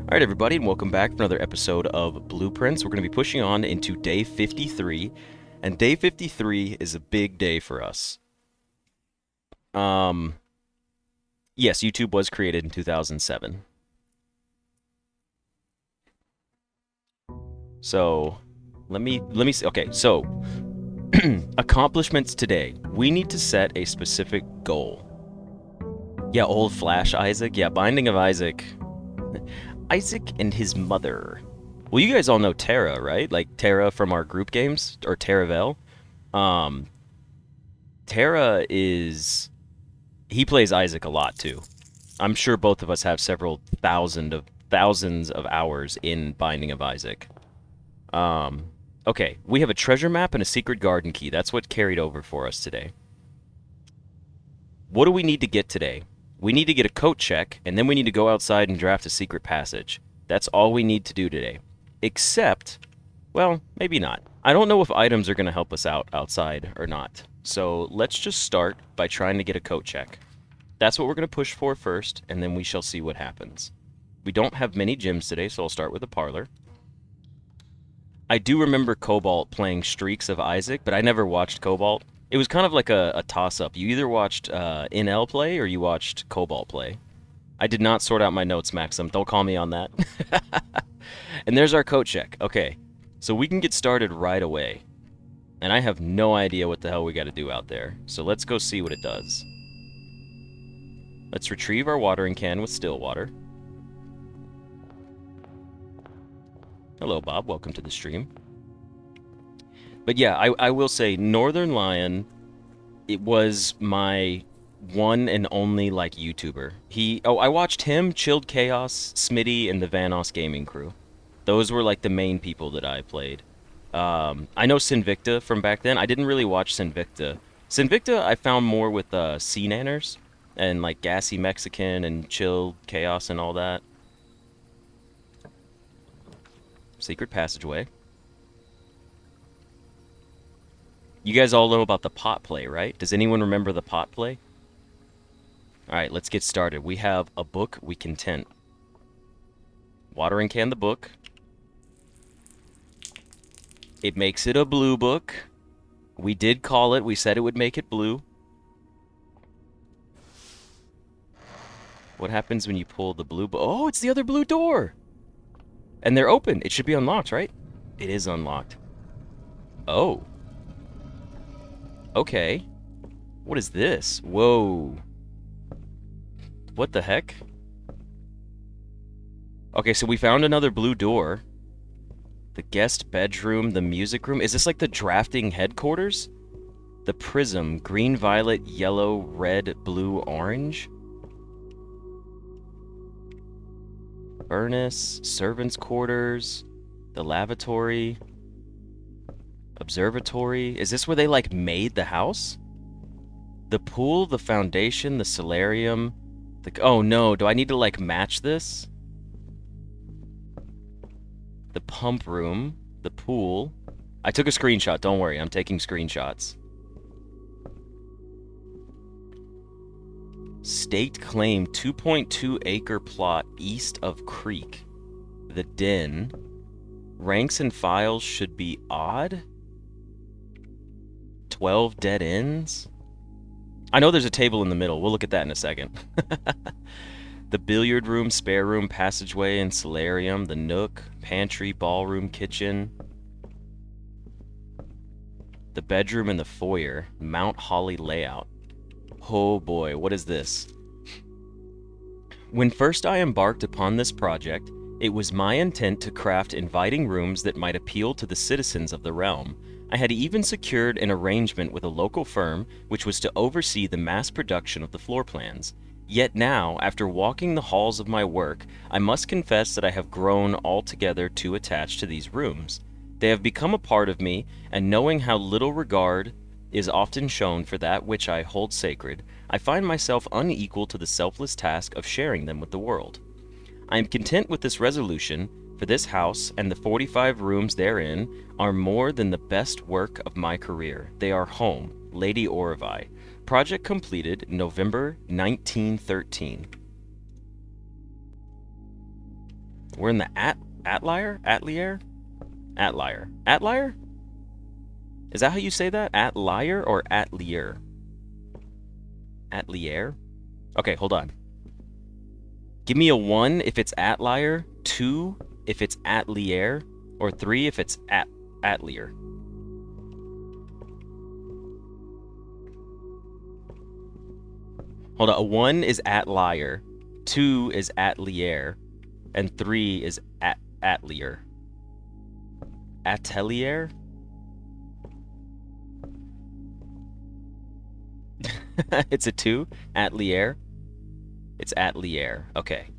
Alright everybody, and welcome back for another episode of Blueprints. We're going to be pushing on into day 53, and day 53 is a big day for us. Yes, YouTube was created in 2007. So, let me see. Okay, so, accomplishments today. We need to set a specific goal. Yeah, old Flash Isaac. Yeah, Binding of Isaac. Isaac and his mother. Well, you guys all know Terra, right? Like Terra from our group games, or Terravel. Um, Terra is... He plays Isaac a lot, too. I'm sure both of us have several thousands of hours in Binding of Isaac. Okay, we have a treasure map and a secret garden key. That's what carried over for us today. What do we need to get today? We need to get a coat check, and then we need to go outside and draft a secret passage. That's all we need to do today. Except, well, maybe not. I don't know if items are going to help us out outside or not. So let's just start by trying to get a coat check. That's what we're going to push for first, and then we shall see what happens. We don't have many gyms today, so I'll start with a parlor. I do remember Cobalt playing streaks of Isaac, but I never watched Cobalt. It was kind of like a toss-up. You either watched NL play or you watched Cobalt play. I did not sort out my notes, Maxim. Don't call me on that. And there's our coat check. Okay, so we can get started right away. And I have no idea what the hell we got to do out there. So let's go see what it does. Let's retrieve our watering can with still water. Hello, Bob. Welcome to the stream. But yeah, I will say, Northern Lion, it was my one and only, like, YouTuber. I watched him, Chilled Chaos, Smitty, and the Vanoss Gaming Crew. Those were, like, the main people that I played. I know Sinvicta from back then. I didn't really watch Sinvicta. Sinvicta I found more with C-Nanners and, like, Gassy Mexican and Chilled Chaos and all that. Secret passageway. You guys all know about the pot play, right? Does anyone remember the pot play? Alright, let's get started. We have a book we can tint. Watering can the book. It makes it a blue book. We did call it. We said it would make it blue. What happens when you pull the blue... Oh, it's the other blue door! And they're open. It should be unlocked, right? It is unlocked. Oh. Okay. What is this? Whoa. What the heck? Okay, so we found another blue door. The guest bedroom, the music room. Is this like the drafting headquarters? The prism, green, violet, yellow, red, blue, orange. Furnace, servants' quarters, the lavatory, observatory. Is this where they, like, made the house? The pool, the foundation, the solarium. Oh no, do I need to, like, match this? The pump room, the pool. I took a screenshot, don't worry, I'm taking screenshots. State claim 2.2 acre plot east of creek. The den. Ranks and files should be odd. 12 dead ends. I know there's a table in the middle. We'll look at that in a second. The billiard room, spare room, passageway, and solarium. The nook, pantry, ballroom, kitchen. The bedroom and the foyer. Mount Holly layout. Oh boy, what is this? When first I embarked upon this project, it was my intent to craft inviting rooms that might appeal to the citizens of the realm. I had even secured an arrangement with a local firm which was to oversee the mass production of the floor plans. Yet now, after walking the halls of my work, I must confess that I have grown altogether too attached to these rooms. They have become a part of me, and knowing how little regard is often shown for that which I hold sacred, I find myself unequal to the selfless task of sharing them with the world. I am content with this resolution, for this house and the 45 rooms therein are more than the best work of my career. They are home, Lady Orvai. Project completed November 1913. We're in the Atlier? Atlier? Atlier. Atlier? Is that how you say that? Atlier or Atlier? Atlier? Okay, hold on. Give me a 1 if it's Atlier, 2 if it's Atlier, or 3 if it's Atlier. Hold on, a 1 is Atlier, 2 is Atlier, and 3 is Atlier. Atelier? It's a 2? Atlier? It's Atlier. Okay.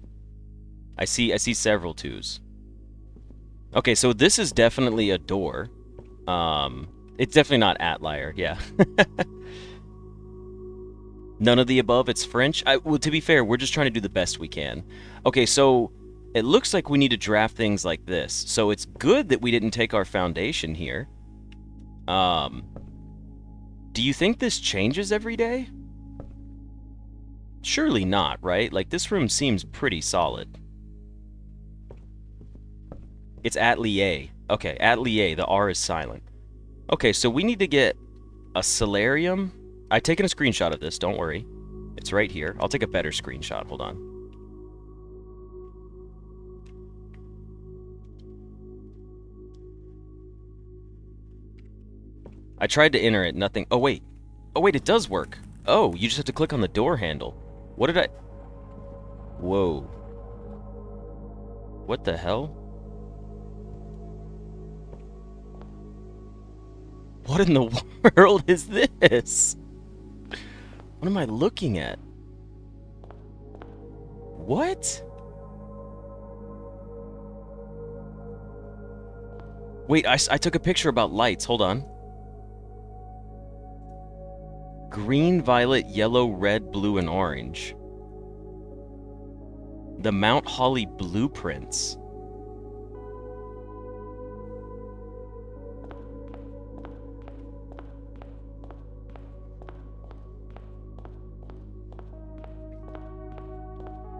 I see several 2s. Okay, so this is definitely a door. It's definitely not Atlier, yeah. None of the above, it's French. Well, to be fair, we're just trying to do the best we can. Okay, so it looks like we need to draft things like this. So it's good that we didn't take our foundation here. Do you think this changes every day? Surely not, right? Like, this room seems pretty solid. It's Atelier. Okay, Atelier. The R is silent. Okay, so we need to get a solarium. I've taken a screenshot of this, don't worry. It's right here. I'll take a better screenshot. Hold on. I tried to enter it, nothing. Oh, wait. Oh, wait, it does work. Oh, you just have to click on the door handle. What did I... Whoa. What the hell? What in the world is this? What am I looking at? What? Wait, I took a picture about lights. Hold on. Green, violet, yellow, red, blue, and orange. The Mount Holly blueprints.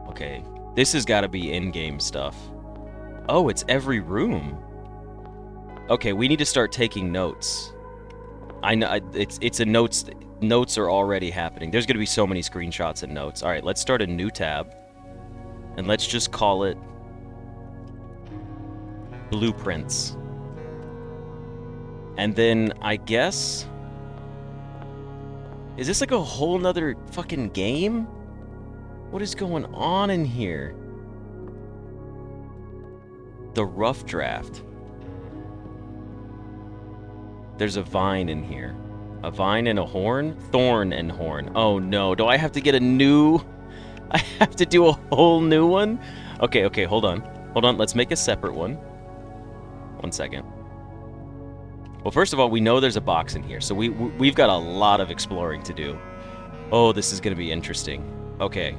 Okay, this has got to be in-game stuff. Oh, it's every room. Okay, we need to start taking notes. I know it's a notes. Notes are already happening. There's going to be so many screenshots and notes. All right, let's start a new tab. And let's just call it Blueprints. And then I guess... Is this like a whole nother fucking game? What is going on in here? The rough draft. There's a vine in here. A vine and a horn? Thorn and horn. Oh no, do I have to get a new... I have to do a whole new one? Okay, hold on. Hold on, let's make a separate one. 1 second. Well, first of all, we know there's a box in here, so we've got a lot of exploring to do. Oh, this is going to be interesting. Okay.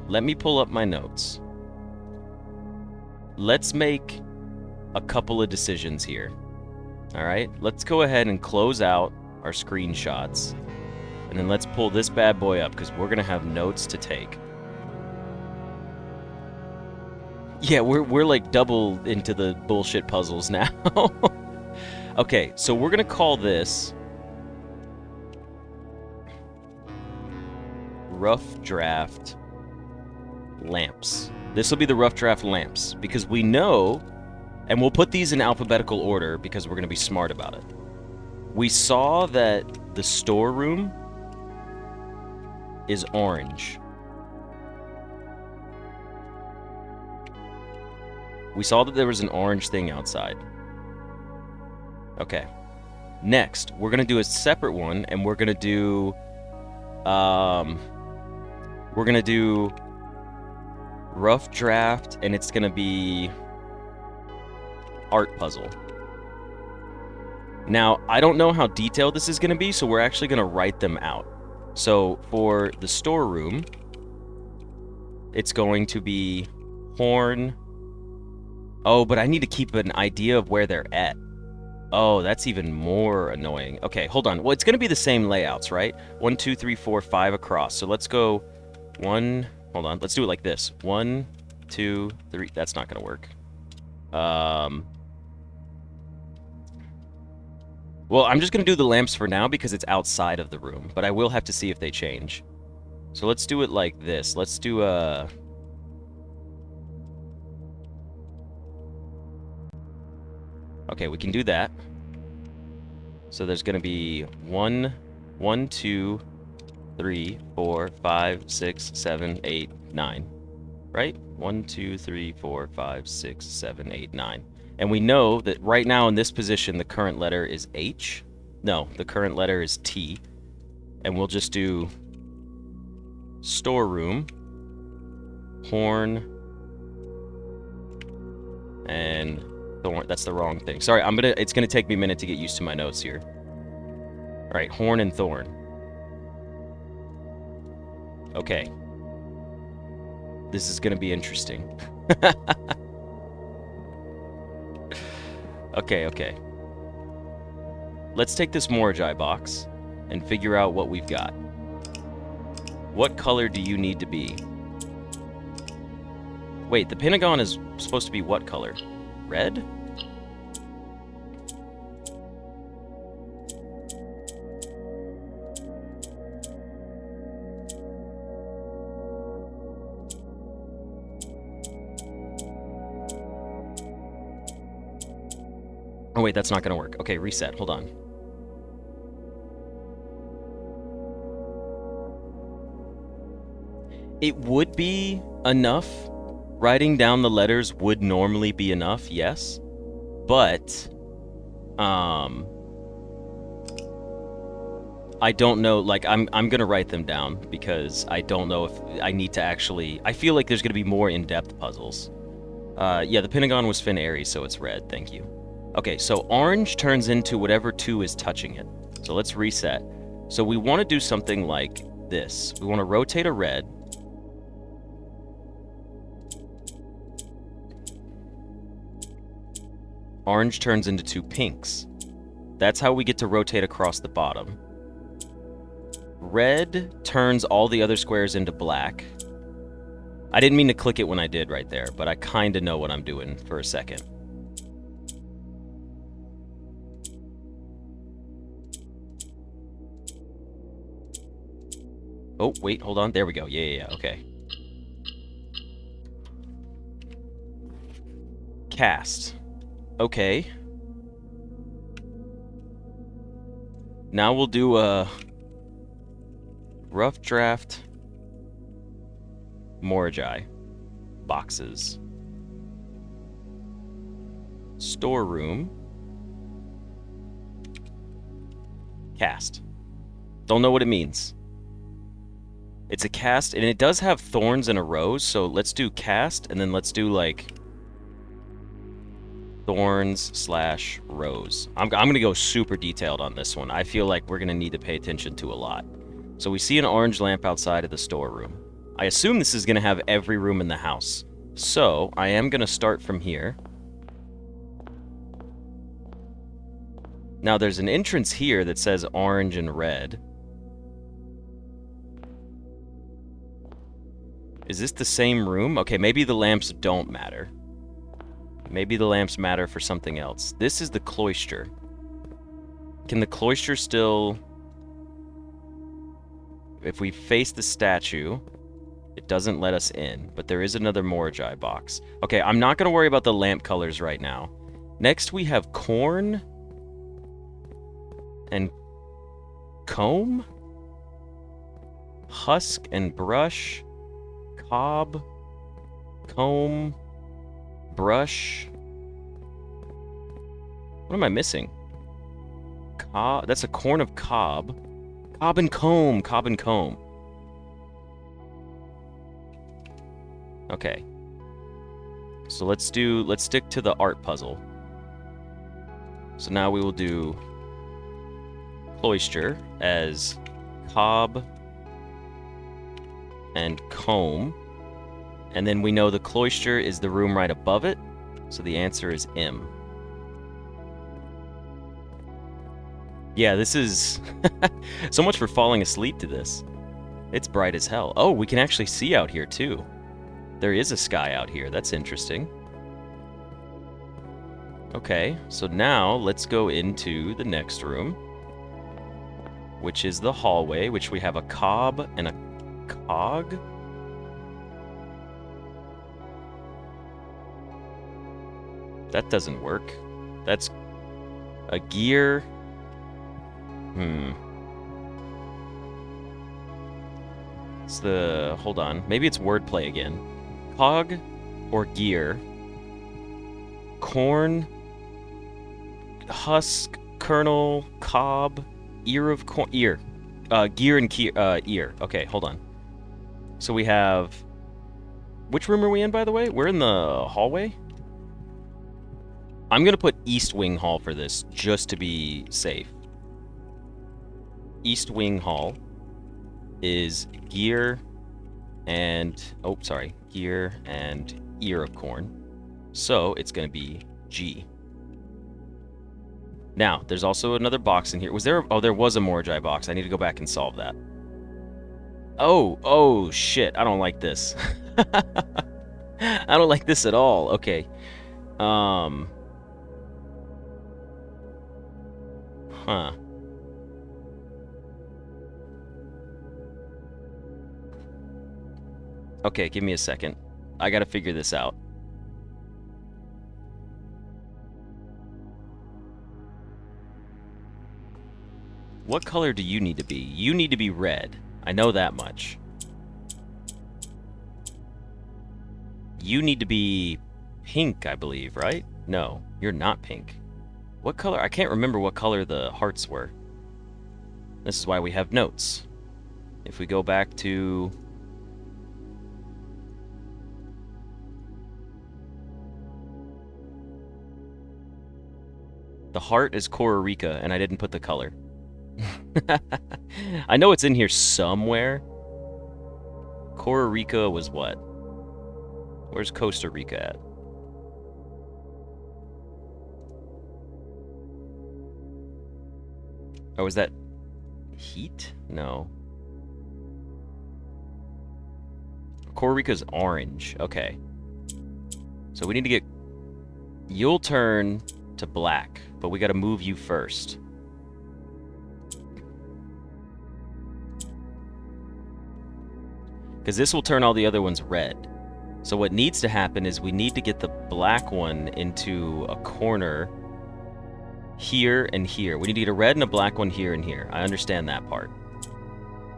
Let me pull up my notes. Let's make a couple of decisions here. Alright, let's go ahead and close out our screenshots. And then let's pull this bad boy up, because we're going to have notes to take. Yeah, we're like double into the bullshit puzzles now. Okay, so we're going to call this... Rough Draft Lamps. This will be the Rough Draft Lamps, because we know... And we'll put these in alphabetical order because we're going to be smart about it. We saw that the storeroom is orange. We saw that there was an orange thing outside. Okay. Next, we're going to do a separate one, and we're going to do... we're going to do... Rough Draft, and it's going to be... art puzzle. Now, I don't know how detailed this is going to be, so we're actually going to write them out. So, for the storeroom, it's going to be horn. Oh, but I need to keep an idea of where they're at. Oh, that's even more annoying. Okay, hold on. Well, it's going to be the same layouts, right? 1, 2, 3, 4, 5 across. So let's go 1... Hold on. Let's do it like this. 1, 2, 3. That's not gonna work. Well, I'm just gonna do the lamps for now because it's outside of the room, but I will have to see if they change. So let's do it like this. Let's do a... Okay, we can do that. So there's gonna be 1, 2, 3, 4, 5, 6, 7, 8, 9. Right? 1, 2, 3, 4, 5, 6, 7, 8, 9. And we know that right now in this position, the current letter is H. No, the current letter is T. And we'll just do storeroom, horn, and thorn. That's the wrong thing. Sorry, it's gonna take me a minute to get used to my notes here. All right, horn and thorn. Okay. This is gonna be interesting. Okay. Let's take this Moragi box and figure out what we've got. What color do you need to be? Wait, the Pentagon is supposed to be what color? Red? Oh wait, that's not gonna work. Okay, reset, hold on. It would be enough. Writing down the letters would normally be enough, yes. But, I don't know, like, I'm gonna write them down because I don't know if I need to actually... I feel like there's gonna be more in-depth puzzles. Yeah, the Pentagon was Finn Aries, so it's red, thank you. Okay, so orange turns into whatever 2 is touching it. So let's reset. So we want to do something like this. We want to rotate a red. Orange turns into 2 pinks. That's how we get to rotate across the bottom. Red turns all the other squares into black. I didn't mean to click it when I did right there, but I kind of know what I'm doing for a second. Oh, wait, hold on. There we go. Yeah, okay. Cast. Okay. Now we'll do a rough draft Moragi boxes. Storeroom. Cast. Don't know what it means. It's a cast, and it does have thorns and a rose, so let's do cast, and then let's do, like, thorns/rose. I'm going to go super detailed on this one. I feel like we're going to need to pay attention to a lot. So we see an orange lamp outside of the storeroom. I assume this is going to have every room in the house. So I am going to start from here. Now there's an entrance here that says orange and red. Is this the same room? Okay, maybe the lamps don't matter. Maybe the lamps matter for something else. This is the cloister. Can the cloister still... If we face the statue, it doesn't let us in, but there is another Moragi box. Okay, I'm not going to worry about the lamp colors right now. Next, we have corn and comb, husk and brush, cob, comb, brush. What am I missing? That's a corn of cob. Cob and comb, cob and comb. Okay. So let's stick to the art puzzle. So now we will do cloister as cob and comb. And then we know the cloister is the room right above it, so the answer is M. Yeah, this is... so much for falling asleep to this. It's bright as hell. Oh, we can actually see out here, too. There is a sky out here. That's interesting. Okay, so now let's go into the next room, which is the hallway, which we have a cob and a cog. That doesn't work. That's a gear. It's the... Hold on. Maybe it's wordplay again. Cog or gear. Corn. Husk. Kernel. Cob. Ear of corn. Ear. Gear and ear. Okay, hold on. So we have... Which room are we in, by the way? We're in the hallway? I'm going to put East Wing Hall for this, just to be safe. East Wing Hall is gear and... Oh, sorry. Gear and ear of corn. So it's going to be G. Now, there's also another box in here. Was there... Oh, there was a Morjai box. I need to go back and solve that. Oh, shit. I don't like this. I don't like this at all. Okay. Huh. Okay, give me a second. I gotta figure this out. What color do you need to be? You need to be red. I know that much. You need to be pink, I believe, right? No, you're not pink. What color? I can't remember what color the hearts were. This is why we have notes. If we go back to... The heart is Costa Rica, and I didn't put the color. I know it's in here somewhere. Costa Rica was what? Where's Costa Rica at? Oh, is that heat? No. Costa Rica's orange. Okay. So we need to get... You'll turn to black, but we gotta move you first. Because this will turn all the other ones red. So what needs to happen is we need to get the black one into a corner here and here. We need to get a red and a black one here and here. I understand that part.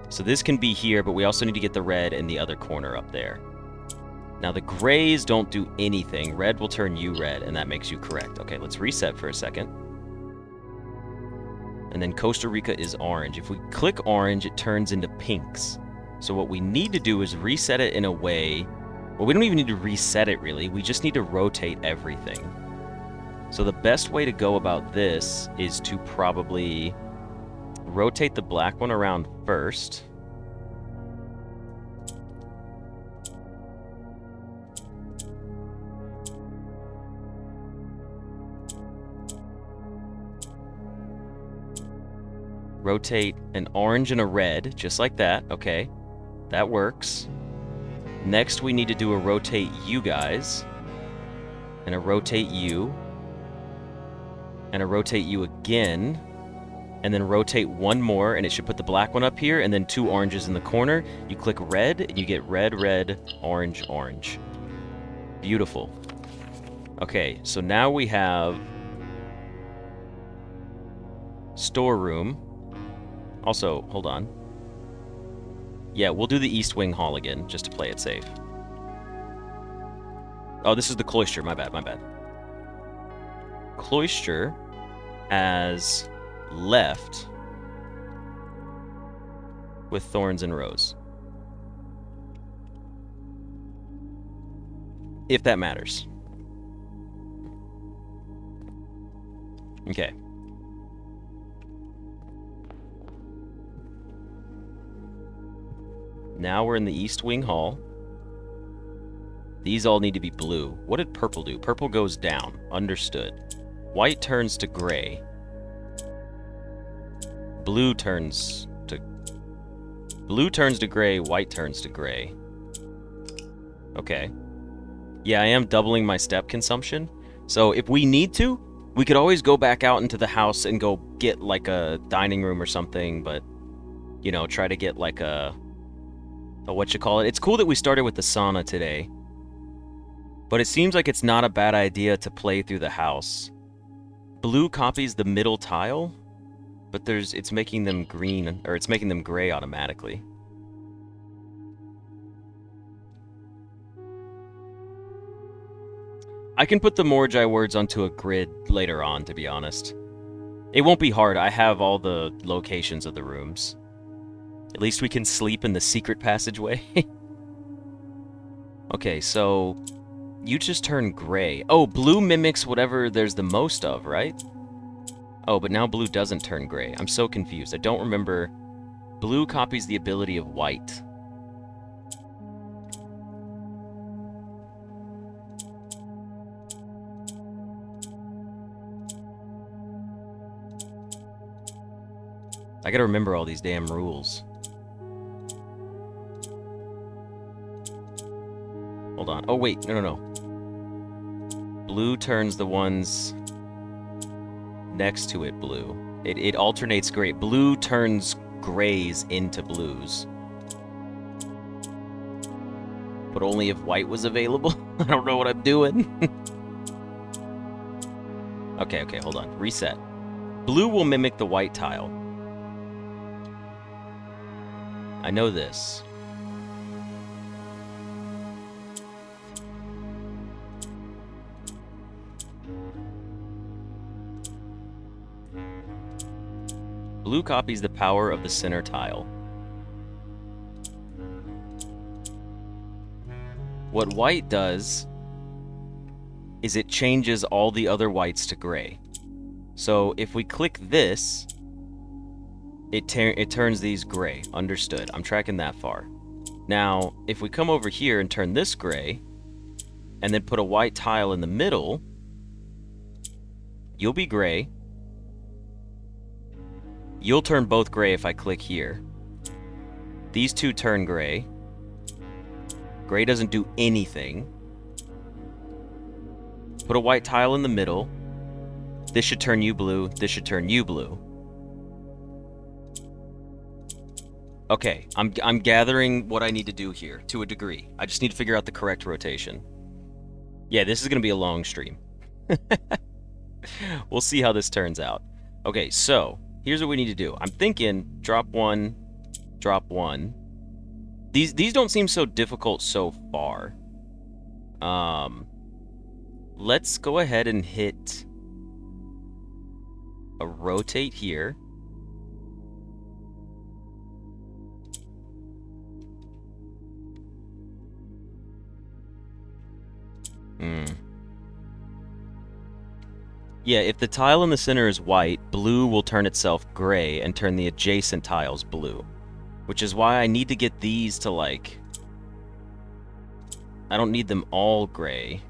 So this can be here, but we also need to get the red in the other corner up there. Now the grays don't do anything. Red will turn you red, and that makes you correct. Okay, let's reset for a second. And then Costa Rica is orange. If we click orange, it turns into pinks. So what we need to do is reset it in a way... Well, we don't even need to reset it, really. We just need to rotate everything. So the best way to go about this is to probably rotate the black one around first. Rotate an orange and a red, just like that. Okay, that works. Next, we need to do a rotate you guys, and a rotate you, and a rotate you again, and then rotate one more, and it should put the black one up here, and then two oranges in the corner. You click red, and you get red, red, orange, orange. Beautiful. Okay, so now we have storeroom. Also, hold on. Yeah, we'll do the East Wing Hall again, just to play it safe. Oh, this is the cloister. My bad, my bad. Cloister as left with thorns and rose. If that matters. Okay. Now we're in the East Wing Hall. These all need to be blue. What did purple do? Purple goes down. Understood. White turns to gray. Blue turns to gray. White turns to gray. Okay. Yeah, I am doubling my step consumption. So if we need to, we could always go back out into the house and go get like a dining room or something, but, you know, try to get like a what you call it. It's cool that we started with the sauna today, but it seems like it's not a bad idea to play through the house. Blue copies the middle tile, but it's making them green, or it's making them gray automatically. I can put the Morgai words onto a grid later on, to be honest. It won't be hard. I have all the locations of the rooms. At least we can sleep in the secret passageway. Okay, so you just turn gray. Oh, blue mimics whatever there's the most of, right? Oh, but now blue doesn't turn gray. I'm so confused. I don't remember. Blue copies the ability of white. I gotta remember all these damn rules. Hold on. Oh, wait. No. Blue turns the ones next to it blue. It alternates gray. Blue turns grays into blues. But only if white was available? I don't know what I'm doing. Okay, hold on. Reset. Blue will mimic the white tile. I know this. Blue copies the power of the center tile. What white does is it changes all the other whites to gray. So if we click this, it turns these gray. Understood. I'm tracking that far. Now, if we come over here and turn this gray, and then put a white tile in the middle, you'll be gray. You'll turn both gray if I click here. These two turn gray. Gray doesn't do anything. Put a white tile in the middle. This should turn you blue. This should turn you blue. Okay, I'm gathering what I need to do here, to a degree. I just need to figure out the correct rotation. Yeah, this is going to be a long stream. We'll see how this turns out. Okay, so here's what we need to do. I'm thinking drop one, drop one. These don't seem so difficult so far. Let's go ahead and hit a rotate here. Yeah, if the tile in the center is white, blue will turn itself gray and turn the adjacent tiles blue. Which is why I need to get these to, like... I don't need them all gray.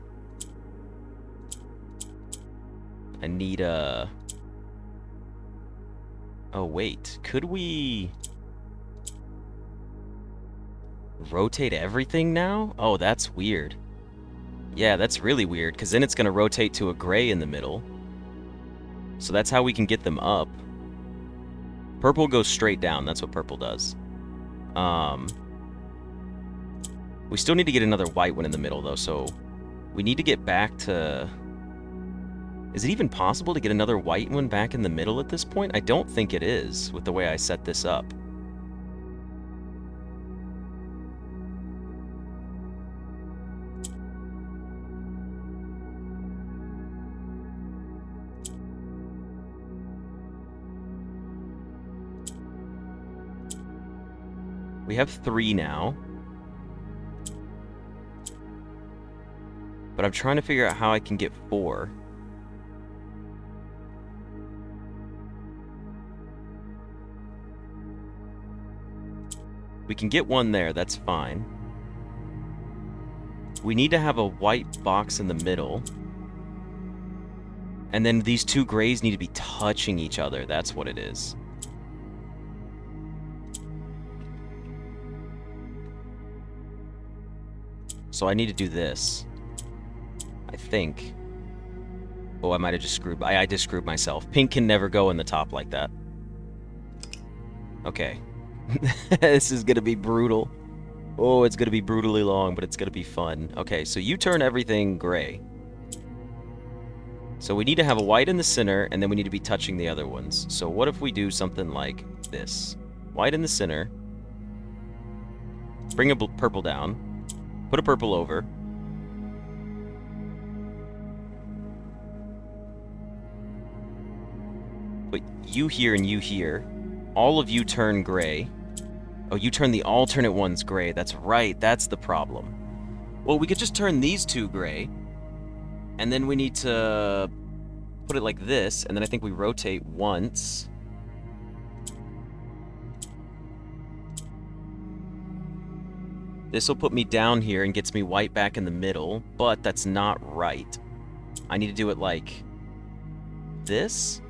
I need a... Oh, wait. Could we... rotate everything now? Oh, that's weird. Yeah, that's really weird, because then it's going to rotate to a gray in the middle. So that's how we can get them up. Purple goes straight down. That's what purple does. We still need to get another white one in the middle, though, so we need to get back to... Is it even possible to get another white one back in the middle at this point? I don't think it is, with the way I set this up. We have 3 now. But I'm trying to figure out how I can get 4. We can get 1 there, that's fine. We need to have a white box in the middle. And then these 2 grays need to be touching each other, that's what it is. So I need to do this. think. Oh, I might have just screwed... I just screwed myself. Pink can never go in the top like that. Okay. This is gonna be brutal. Oh, it's gonna be brutally long, but it's gonna be fun. Okay, so you turn everything gray. So we need to have a white in the center, and then we need to be touching the other ones. So what if we do something like this? White in the center. Bring a purple down. Put a purple over. Put you here and you here. All of you turn gray. Oh, you turn the alternate ones gray. That's right. That's the problem. Well, we could just turn these two gray. And then we need to put it like this. And then I think we rotate once. This will put me down here and gets me white back in the middle. But that's not right. I need to do it like this.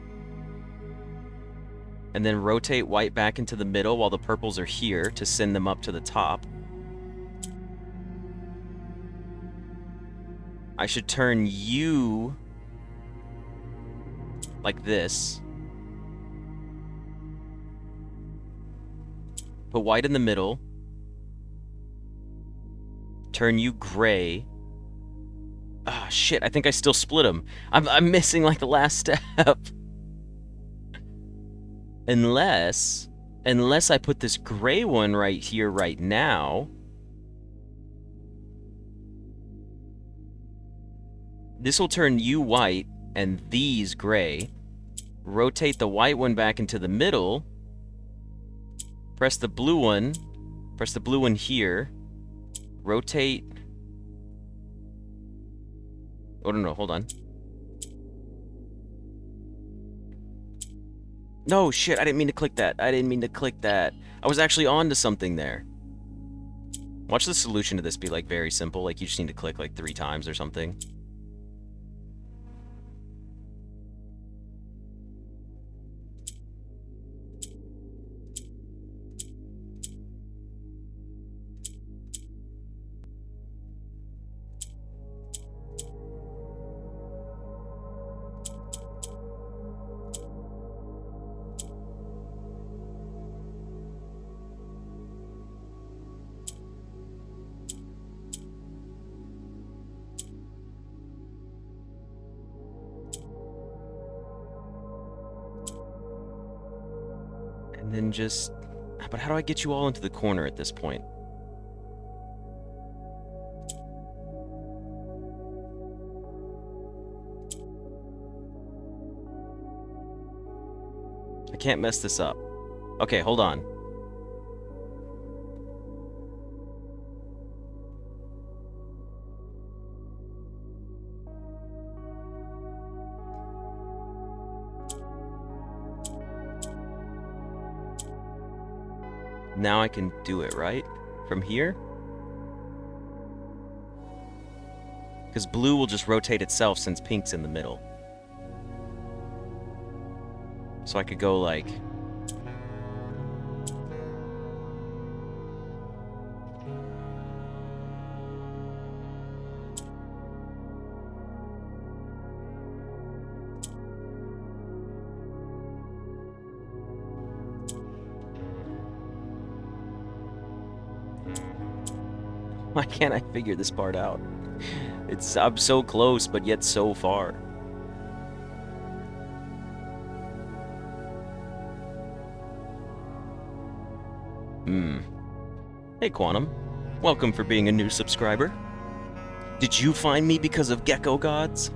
And then rotate white back into the middle while the purples are here to send them up to the top. I should turn you like this. Put white in the middle. Turn you gray. Ah, shit, I think I still split them. I'm missing like the last step. Unless I put this gray one right here right now. This will turn you white and these gray. Rotate the white one back into the middle. Press the blue one. Press the blue one here. Rotate. Oh, no, hold on. No, shit, I didn't mean to click that. I didn't mean to click that. I was actually on to something there. Watch the solution to this be, like, very simple. Like, you just need to click, like, 3 times or something. And then just... But how do I get you all into the corner at this point? I can't mess this up. Okay, hold on. Now I can do it, right? From here? Because blue will just rotate itself since pink's in the middle. So I could go like... Why can't I figure this part out? I'm so close, but yet so far. Hey, Quantum. Welcome for being a new subscriber. Did you find me because of Gecko Gods?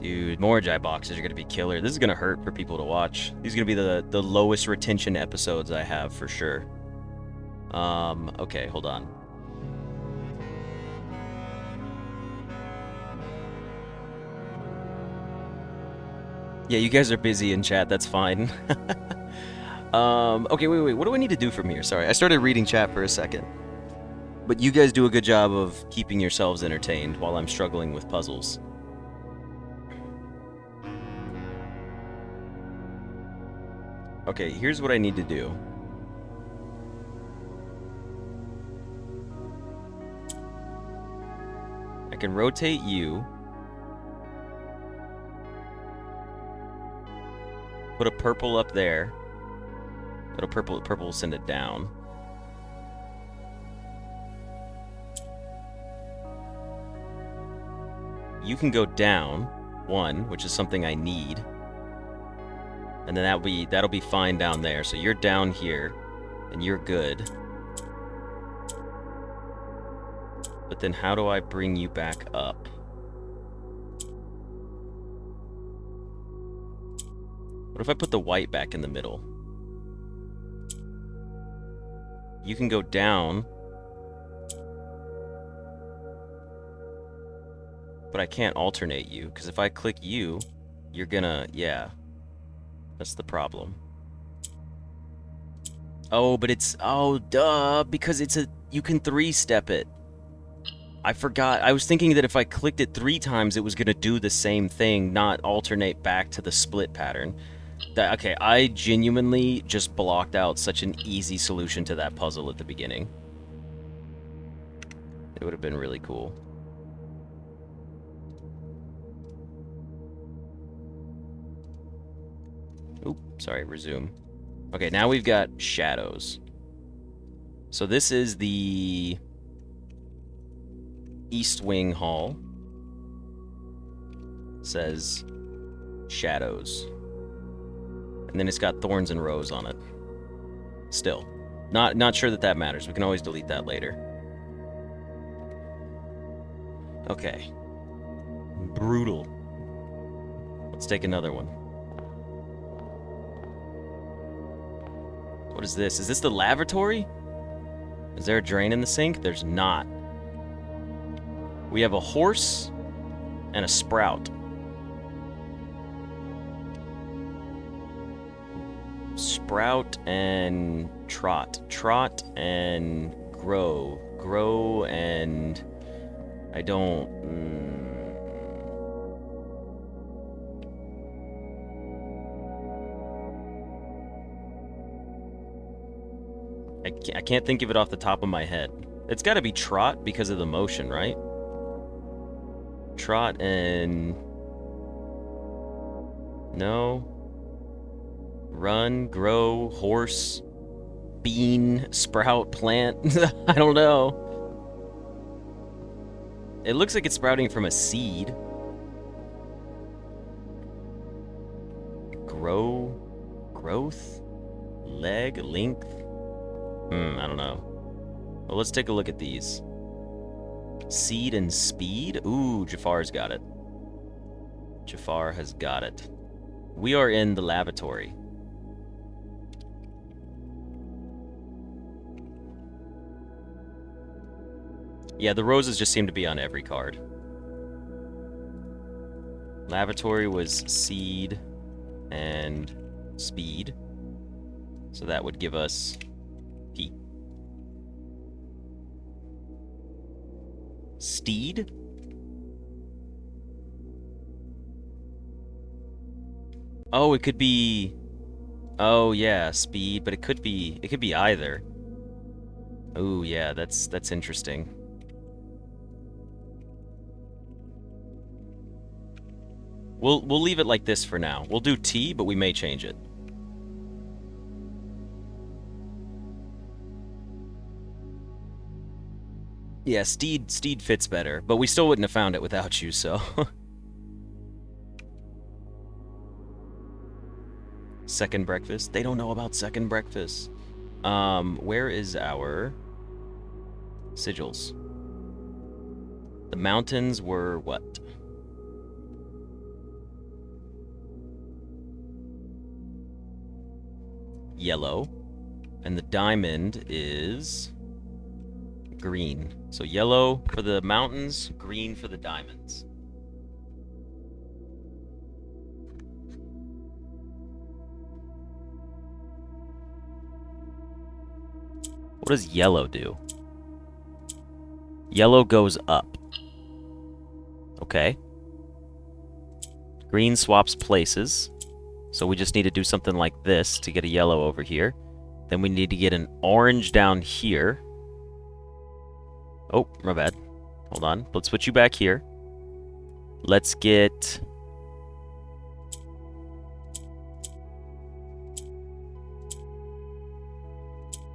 Dude, Moragi boxes are gonna be killer. This is gonna hurt for people to watch. These are gonna be the lowest retention episodes I have, for sure. Okay, hold on. Yeah, you guys are busy in chat, that's fine. Okay, wait, what do I need to do from here? Sorry, I started reading chat for a second. But you guys do a good job of keeping yourselves entertained while I'm struggling with puzzles. Okay, here's what I need to do. I can rotate you. Put a purple up there. Put a purple will send it down. You can go down 1, which is something I need. And then that'll be fine down there. So you're down here and you're good. But then how do I bring you back up? What if I put the white back in the middle? You can go down. But I can't alternate you, because if I click you, you're gonna... Yeah. That's the problem. Oh, but it's... Oh, duh! Because it's a... You can 3-step it. I forgot. I was thinking that if I clicked it 3 times, it was gonna do the same thing, not alternate back to the split pattern. Okay, I genuinely just blocked out such an easy solution to that puzzle at the beginning. It would have been really cool. Oop, sorry, resume. Okay, now we've got shadows. So this is the East Wing Hall. It says shadows. And then it's got thorns and rose on it. Still. Not sure that matters. We can always delete that later. Okay. Brutal. Let's take another one. What is this? Is this the lavatory? Is there a drain in the sink? There's not. We have a horse and a sprout. Sprout and trot. Trot and grow. Grow and... I don't... I can't think of it off the top of my head. It's got to be trot because of the motion, right? Trot and... No. Run, grow, horse, bean, sprout, plant. I don't know. It looks like it's sprouting from a seed. Grow, growth, leg, length. I don't know. Well, let's take a look at these. Seed and speed. Ooh, Jafar's got it. Jafar has got it. We are in the lavatory. Yeah, the roses just seem to be on every card. Lavatory was seed and speed. So that would give us P. Steed? Oh, it could be... Oh, yeah, speed, but it could be either. Oh, yeah, that's interesting. We'll leave it like this for now. We'll do T, but we may change it. Yeah, Steed fits better, but we still wouldn't have found it without you, so... Second breakfast? They don't know about second breakfast. Where is our sigils? The mountains were what? Yellow. And the diamond is green. So yellow for the mountains, green for the diamonds. What does yellow do? Yellow goes up. Okay. Green swaps places. So we just need to do something like this to get a yellow over here. Then we need to get an orange down here. Oh, my bad. Hold on. Let's put you back here. Let's get...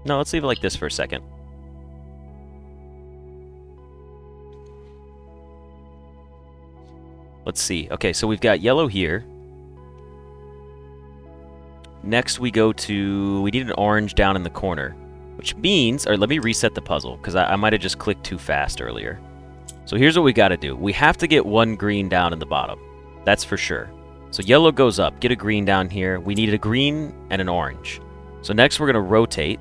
No, let's leave it like this for a second. Let's see. Okay, so we've got yellow here. Next we go to... We need an orange down in the corner. Which means... Or let me reset the puzzle, because I might have just clicked too fast earlier. So here's what we got to do. We have to get one green down in the bottom. That's for sure. So yellow goes up. Get a green down here. We need a green and an orange. So next we're going to rotate.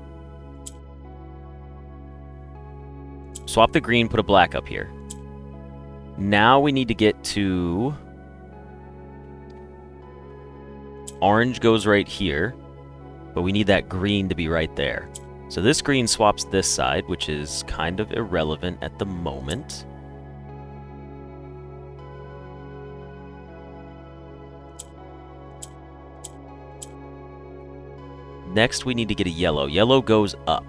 Swap the green, put a black up here. Now we need to get to... Orange goes right here, but we need that green to be right there. So this green swaps this side, which is kind of irrelevant at the moment. Next we need to get a yellow. Yellow goes up.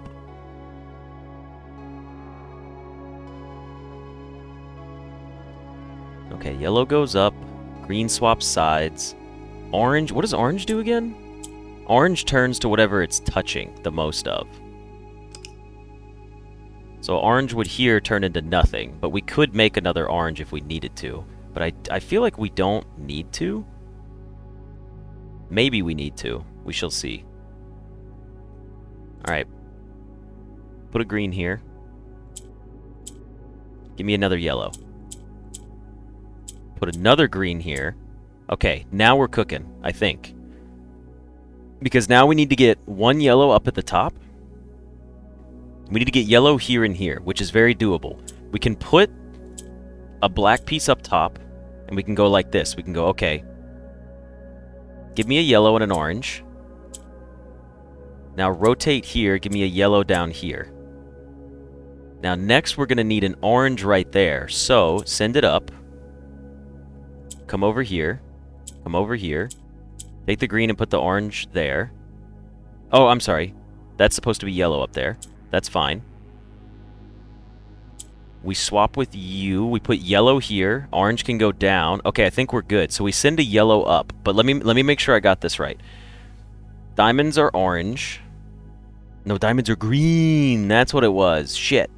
Okay, yellow goes up, green swaps sides. Orange, what does orange do again? Orange turns to whatever it's touching the most of. So orange would here turn into nothing, but we could make another orange if we needed to. But I feel like we don't need to. Maybe we need to. We shall see. Alright. Put a green here. Give me another yellow. Put another green here. Okay, now we're cooking, I think. Because now we need to get one yellow up at the top. We need to get yellow here and here, which is very doable. We can put a black piece up top, and we can go like this. We can go, okay, give me a yellow and an orange. Now rotate here, give me a yellow down here. Now next we're going to need an orange right there. So send it up. Come over here. Come over here. Take the green and put the orange there. Oh, I'm sorry. That's supposed to be yellow up there. That's fine. We swap with you. We put yellow here. Orange can go down. Okay, I think we're good. So we send a yellow up. But let me make sure I got this right. Diamonds are orange. No, diamonds are green. That's what it was. Shit.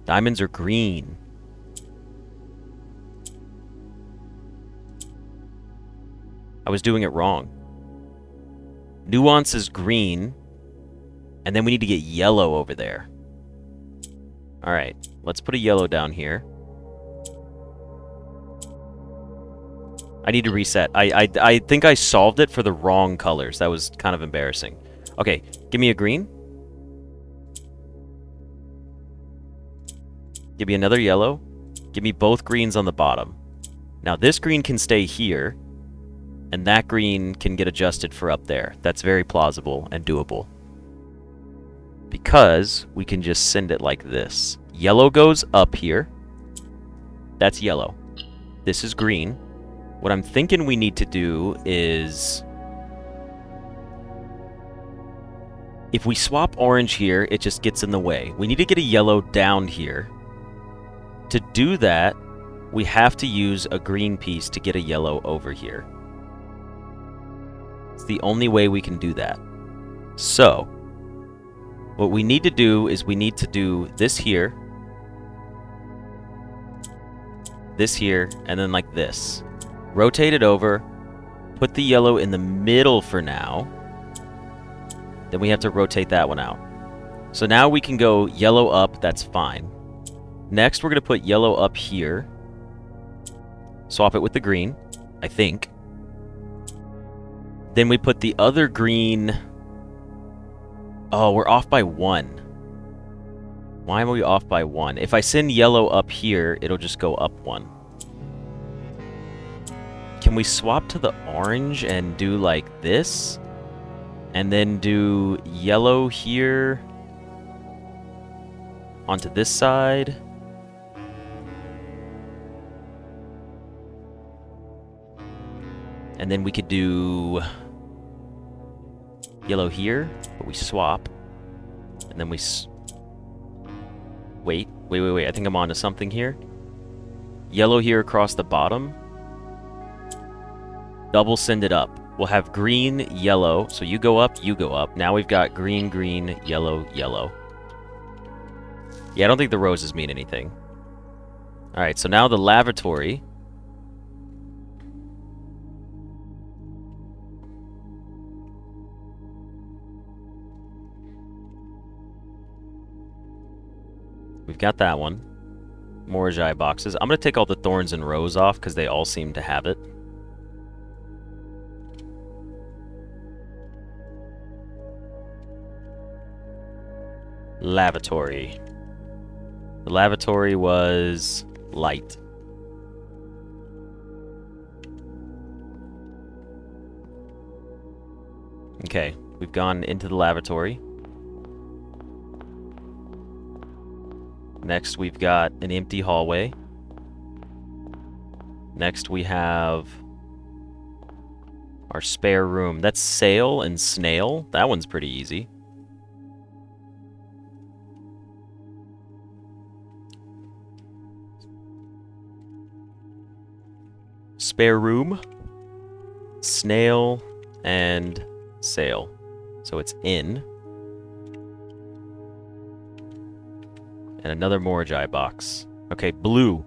Diamonds are green. I was doing it wrong. Nuance is green. And then we need to get yellow over there. Alright, let's put a yellow down here. I need to reset. I think I solved it for the wrong colors. That was kind of embarrassing. Okay, give me a green. Give me another yellow. Give me both greens on the bottom. Now this green can stay here. And that green can get adjusted for up there. That's very plausible and doable. Because we can just send it like this. Yellow goes up here. That's yellow. This is green. What I'm thinking we need to do is... If we swap orange here, it just gets in the way. We need to get a yellow down here. To do that, we have to use a green piece to get a yellow over here. It's the only way we can do that. So, what we need to do is we need to do this here, and then like this. Rotate it over, put the yellow in the middle for now. Then we have to rotate that one out. So now we can go yellow up, that's fine. Next, we're going to put yellow up here. Swap it with the green, I think. Then we put the other green... Oh, we're off by 1. Why am we off by 1? If I send yellow up here, it'll just go up 1. Can we swap to the orange and do like this? And then do yellow here onto this side. And then we could do yellow here, but we swap. And then we wait. Wait. I think I'm onto something here. Yellow here across the bottom. Double send it up. We'll have green, yellow. So you go up, you go up. Now we've got green, green, yellow, yellow. Yeah, I don't think the roses mean anything. Alright, so now the lavatory. We've got that one. Moragi boxes. I'm going to take all the thorns and rose off because they all seem to have it. Lavatory. The lavatory was light. Okay, we've gone into the lavatory. Next, we've got an empty hallway. Next, we have our spare room. That's sail and snail. That one's pretty easy. Spare room, snail, and sail. So it's in. And another Moragi box. Okay, blue.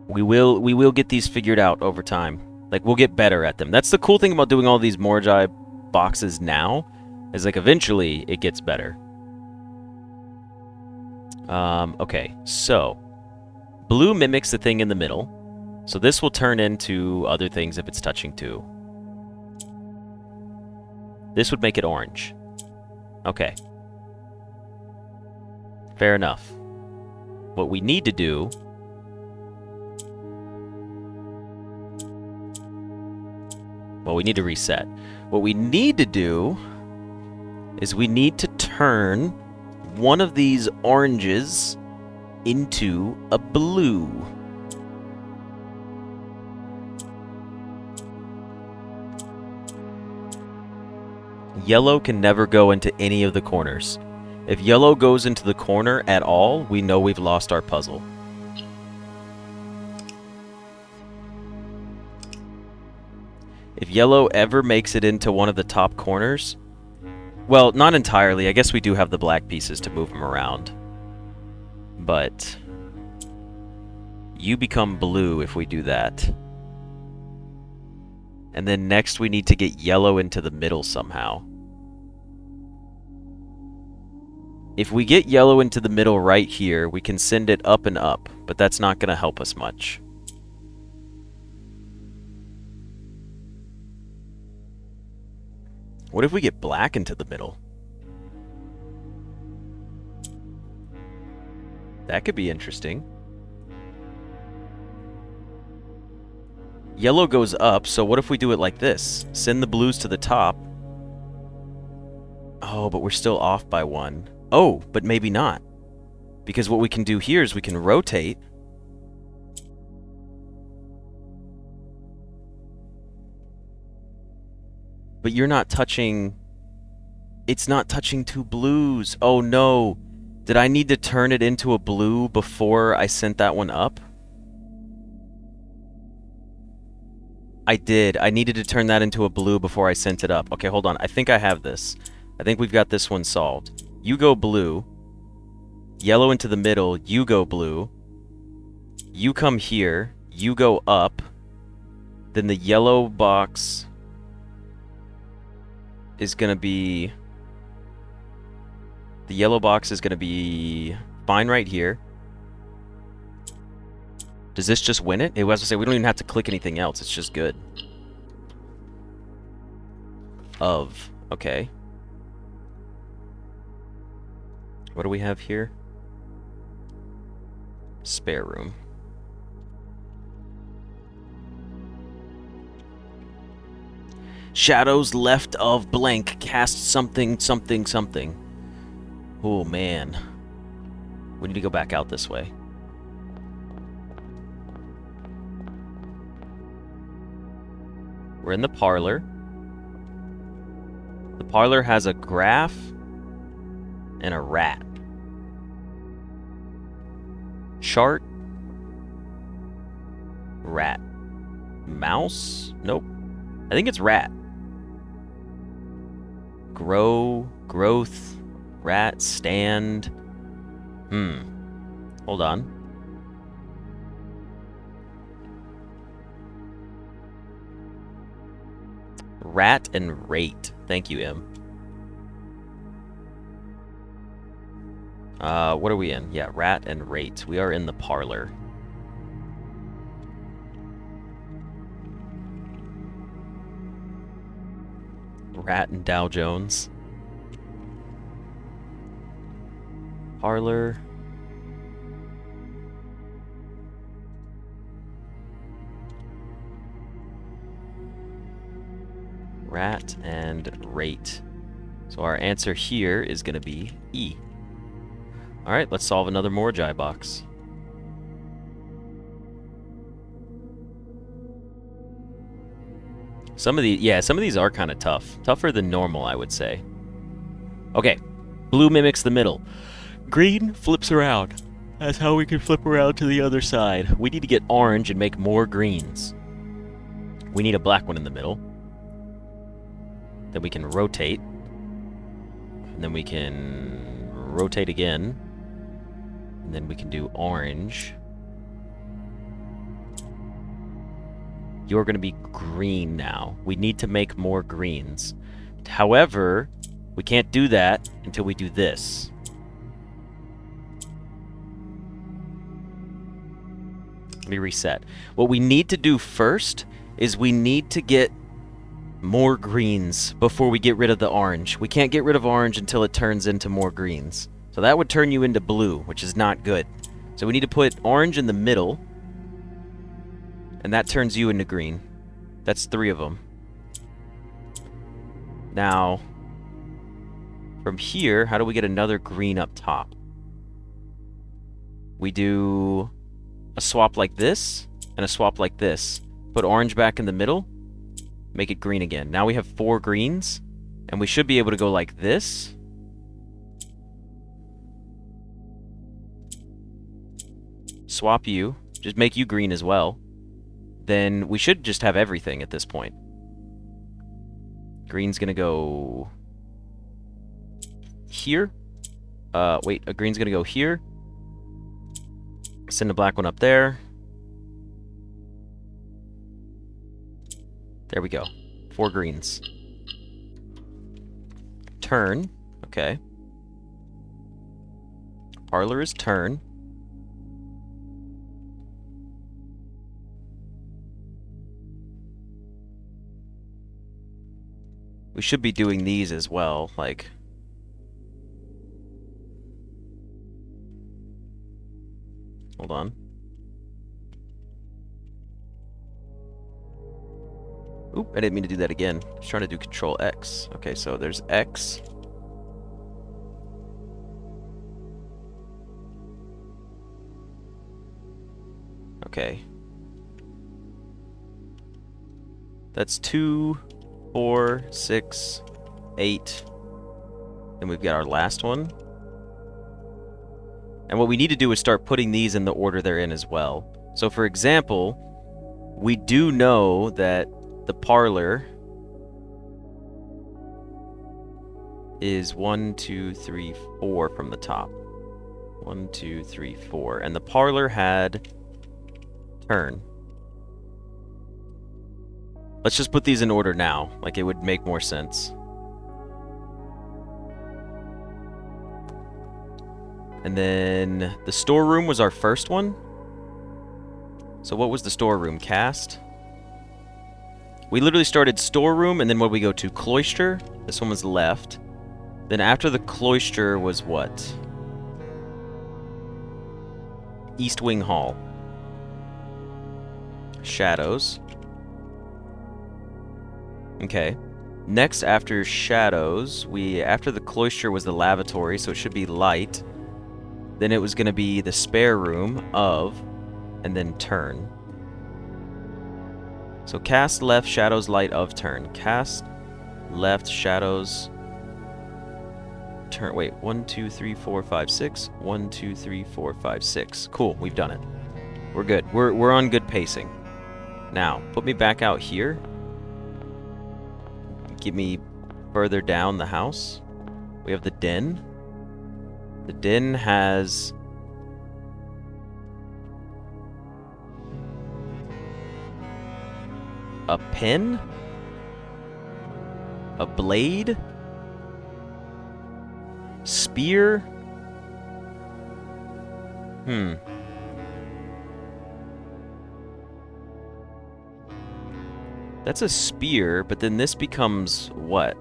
We will get these figured out over time. Like, we'll get better at them. That's the cool thing about doing all these Moragi boxes now, is like eventually it gets better. Okay, so blue mimics the thing in the middle. So this will turn into other things if it's touching too. This would make it orange. Okay. Fair enough. What we need to do... Well, we need to reset. What we need to do is we need to turn one of these oranges into a blue. Yellow can never go into any of the corners. If yellow goes into the corner at all, we know we've lost our puzzle. If yellow ever makes it into one of the top corners... Well, not entirely. I guess we do have the black pieces to move them around. But... you become blue if we do that. And then next we need to get yellow into the middle somehow. If we get yellow into the middle right here, we can send it up and up, but that's not going to help us much. What if we get black into the middle? That could be interesting. Yellow goes up, so what if we do it like this? Send the blues to the top. Oh, but we're still off by one. Oh, but maybe not. Because what we can do here is we can rotate. But you're not touching... It's not touching two blues. Oh no. Did I need to turn it into a blue before I sent that one up? I did. I needed to turn that into a blue before I sent it up. Okay, hold on. I think I have this. I think we've got this one solved. You go blue. Yellow into the middle. You go blue. You come here. You go up. Then the yellow box is going to be... The yellow box is going to be fine right here. Does this just win it? It was to say we don't even have to click anything else. It's just good. Of. Okay. What do we have here? Spare room. Shadows left of blank. Cast something, something, something. Oh, man. We need to go back out this way. We're in the parlor. The parlor has a graph and a rat. Chart. Rat. Mouse? Nope. I think it's rat. Grow. Growth. Rat. Stand. Hold on. Rat and rate. Thank you, M. What are we in? Yeah, rat and rate. We are in the parlor. Rat and Dow Jones. Parlor. Rat and rate. So our answer here is going to be E. Alright, let's solve another Morgi box. Some of these are kind of tough. Tougher than normal, I would say. Okay, blue mimics the middle. Green flips around. That's how we can flip around to the other side. We need to get orange and make more greens. We need a black one in the middle. Then we can rotate. And then we can rotate again. And then we can do orange. You're going to be green now. We need to make more greens. However, we can't do that until we do this. Let me reset. What we need to do first is we need to get more greens before we get rid of the orange. We can't get rid of orange until it turns into more greens. So that would turn you into blue, which is not good. So we need to put orange in the middle, and that turns you into green. That's 3 of them. Now, from here, how do we get another green up top? We do a swap like this, and a swap like this. Put orange back in the middle, make it green again. Now we have 4 greens, and we should be able to go like this. Swap you, just make you green as well. Then we should just have everything at this point. Green's gonna go here. Wait, a green's gonna go here. Send a black one up there. There we go. 4 greens. Turn. Okay. Parlor is turn. We should be doing these as well, like... Hold on. Oop, I didn't mean to do that again. I was trying to do Control X. Okay, so there's X. Okay. That's 2, 4, 6, 8. Then we've got our last one. And what we need to do is start putting these in the order they're in as well. So for example, we do know that the parlor is 1, 2, 3, 4 from the top. 1, 2, 3, 4. And the parlor had turn. Let's just put these in order now. Like, it would make more sense. And then the storeroom was our first one. So what was the storeroom? Cast? We literally started storeroom, and then what did we go to? Cloister. This one was left. Then after the cloister was what? East Wing Hall. Shadows. Okay. Next, after shadows, after the cloister was the lavatory, so it should be light. Then it was going to be the spare room of, and then turn. So cast left, shadows light of turn. Cast left, shadows turn. Wait, 1, 2, 3, 4, 5, 6. 1, 2, 3, 4, 5, 6. Cool, we've done it. We're good. We're on good pacing. Now, put me back out here. Get me further down the house. We have the den. The den has a pen, a blade, spear. That's a spear, but then this becomes what?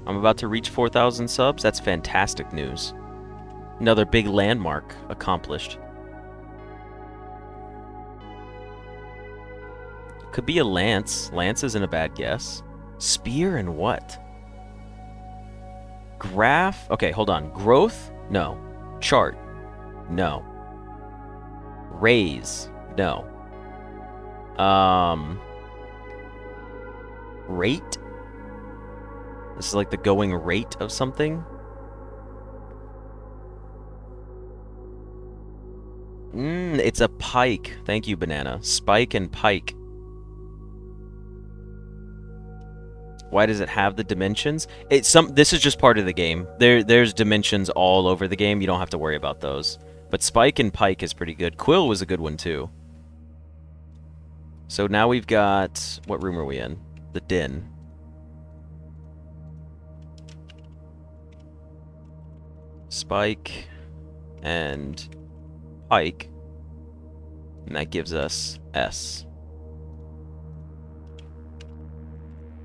I'm about to reach 4,000 subs. That's fantastic news. Another big landmark accomplished. Could be a lance. Lance isn't a bad guess. Spear and what? Graph? Okay, hold on. Growth? No. Chart? No. Raise? No. Rate? This is like the going rate of something? It's a pike. Thank you, Banana. Spike and pike. Why does it have the dimensions? This is just part of the game. There's dimensions all over the game. You don't have to worry about those. But Spike and Pike is pretty good. Quill was a good one too. So now we've got... What room are we in? The den. Spike and Pike. And that gives us S.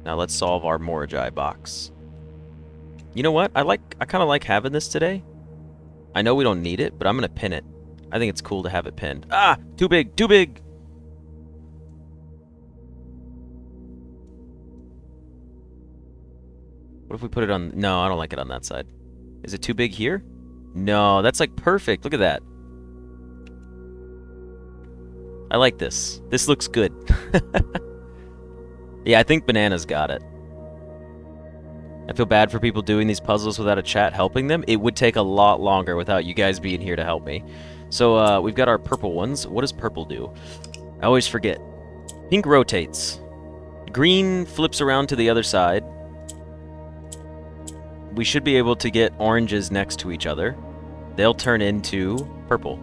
Now let's solve our Moragi box. You know what? I kind of like having this today. I know we don't need it, but I'm gonna pin it. I think it's cool to have it pinned. Ah! Too big! Too big! What if we put it on... No, I don't like it on that side. Is it too big here? No, that's like perfect. Look at that. I like this. This looks good. Yeah, I think Banana's got it. I feel bad for people doing these puzzles without a chat helping them. It would take a lot longer without you guys being here to help me. So, we've got our purple ones. What does purple do? I always forget. Pink rotates. Green flips around to the other side. We should be able to get oranges next to each other. They'll turn into purple.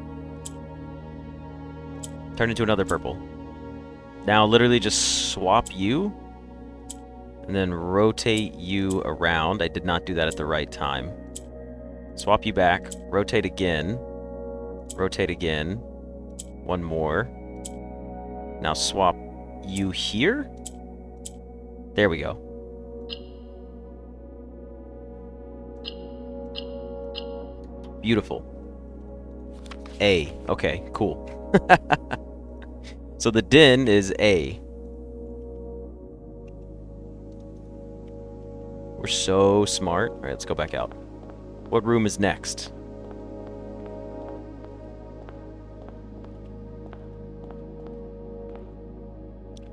Turn into another purple. Now, literally just swap you, and then rotate you around. I did not do that at the right time. Swap you back, rotate again, one more. Now swap you here. There we go. Beautiful. A. Okay, cool. So the den is A. We're so smart. All right, let's go back out. What room is next?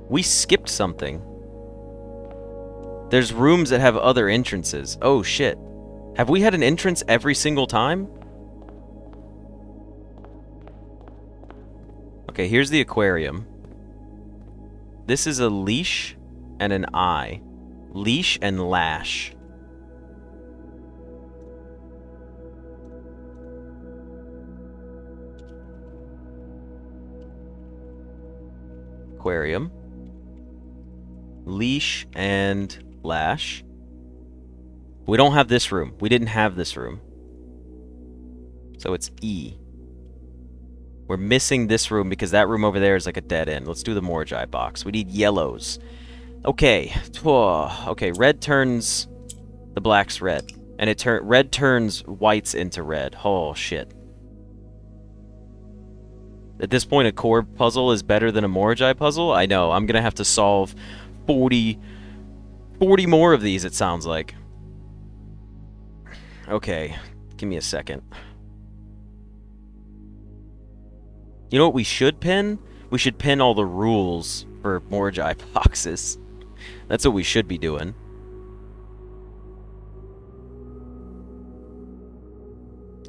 We skipped something. There's rooms that have other entrances. Oh, shit. Have we had an entrance every single time? Okay, here's the aquarium. This is a leash and an eye. Leash and lash. Aquarium. Leash and lash. We don't have this room. We didn't have this room. So it's E. We're missing this room because that room over there is like a dead end. Let's do the Moragi box. We need yellows. Okay. Okay, red turns the black's red. And red turns whites into red. Oh, shit. At this point, a core puzzle is better than a Moragi puzzle? I know. I'm going to have to solve 40 more of these, it sounds like. Okay. Give me a second. You know what we should pin? We should pin all the rules for Morgai boxes. That's what we should be doing.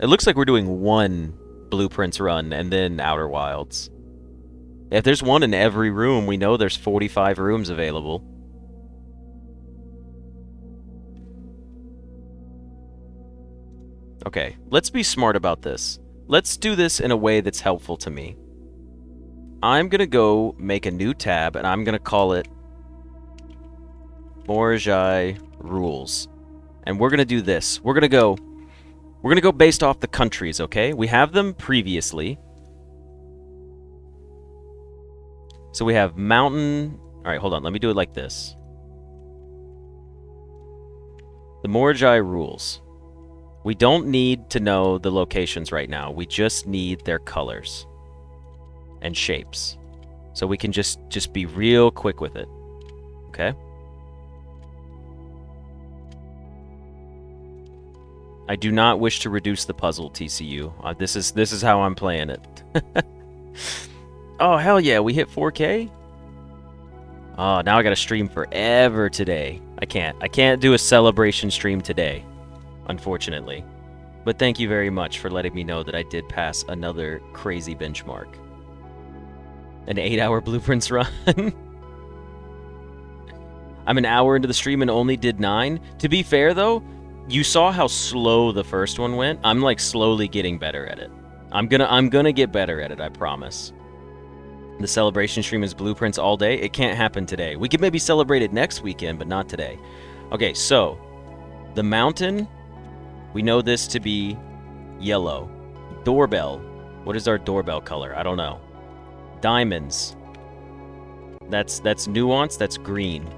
It looks like we're doing one Blueprints run and then Outer Wilds. If there's one in every room, we know there's 45 rooms available. Okay, let's be smart about this. Let's do this in a way that's helpful to me. I'm going to go make a new tab, and I'm going to call it Morgai Rules. And we're going to do this. We're going to go based off the countries, okay? We have them previously. So we have mountain... Alright, hold on. Let me do it like this. The Morgai rules. We don't need to know the locations right now. We just need their colors and shapes. So we can just be real quick with it. Okay? I do not wish to reduce the puzzle, TCU. This is how I'm playing it. Oh, hell yeah, we hit 4K? Oh, now I gotta stream forever today. I can't do a celebration stream today, unfortunately. But thank you very much for letting me know that I did pass another crazy benchmark. An 8-hour Blueprints run. I'm an hour into the stream and only did 9. To be fair, though, you saw how slow the first one went. I'm, like, slowly getting better at it. I'm gonna get better at it, I promise. The celebration stream is Blueprints all day. It can't happen today. We could maybe celebrate it next weekend, but not today. Okay, so the mountain, we know this to be yellow. Doorbell. What is our doorbell color? I don't know. Diamonds. That's nuance. That's green.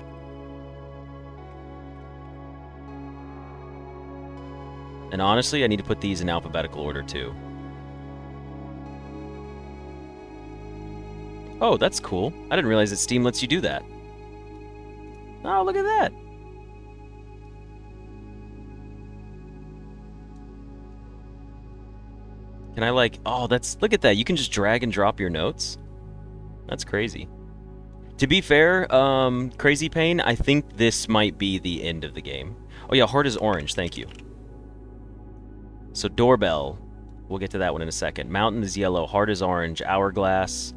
And honestly, I need to put these in alphabetical order too. Oh, that's cool. I didn't realize that Steam lets you do that. Oh, look at that. Can I like... Oh, look at that. You can just drag and drop your notes. That's crazy. To be fair, Crazy Pain, I think this might be the end of the game. Oh yeah, heart is orange. Thank you. So doorbell. We'll get to that one in a second. Mountain is yellow. Heart is orange. Hourglass.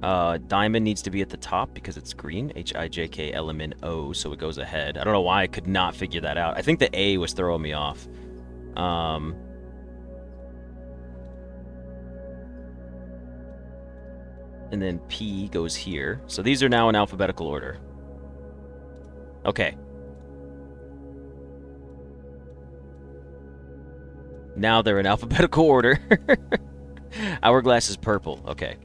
Diamond needs to be at the top because it's green. HIJKLMNO, so it goes ahead. I don't know why I could not figure that out. I think the A was throwing me off. And then P goes here. So these are now in alphabetical order. Okay. Now they're in alphabetical order. Hourglass is purple. Okay.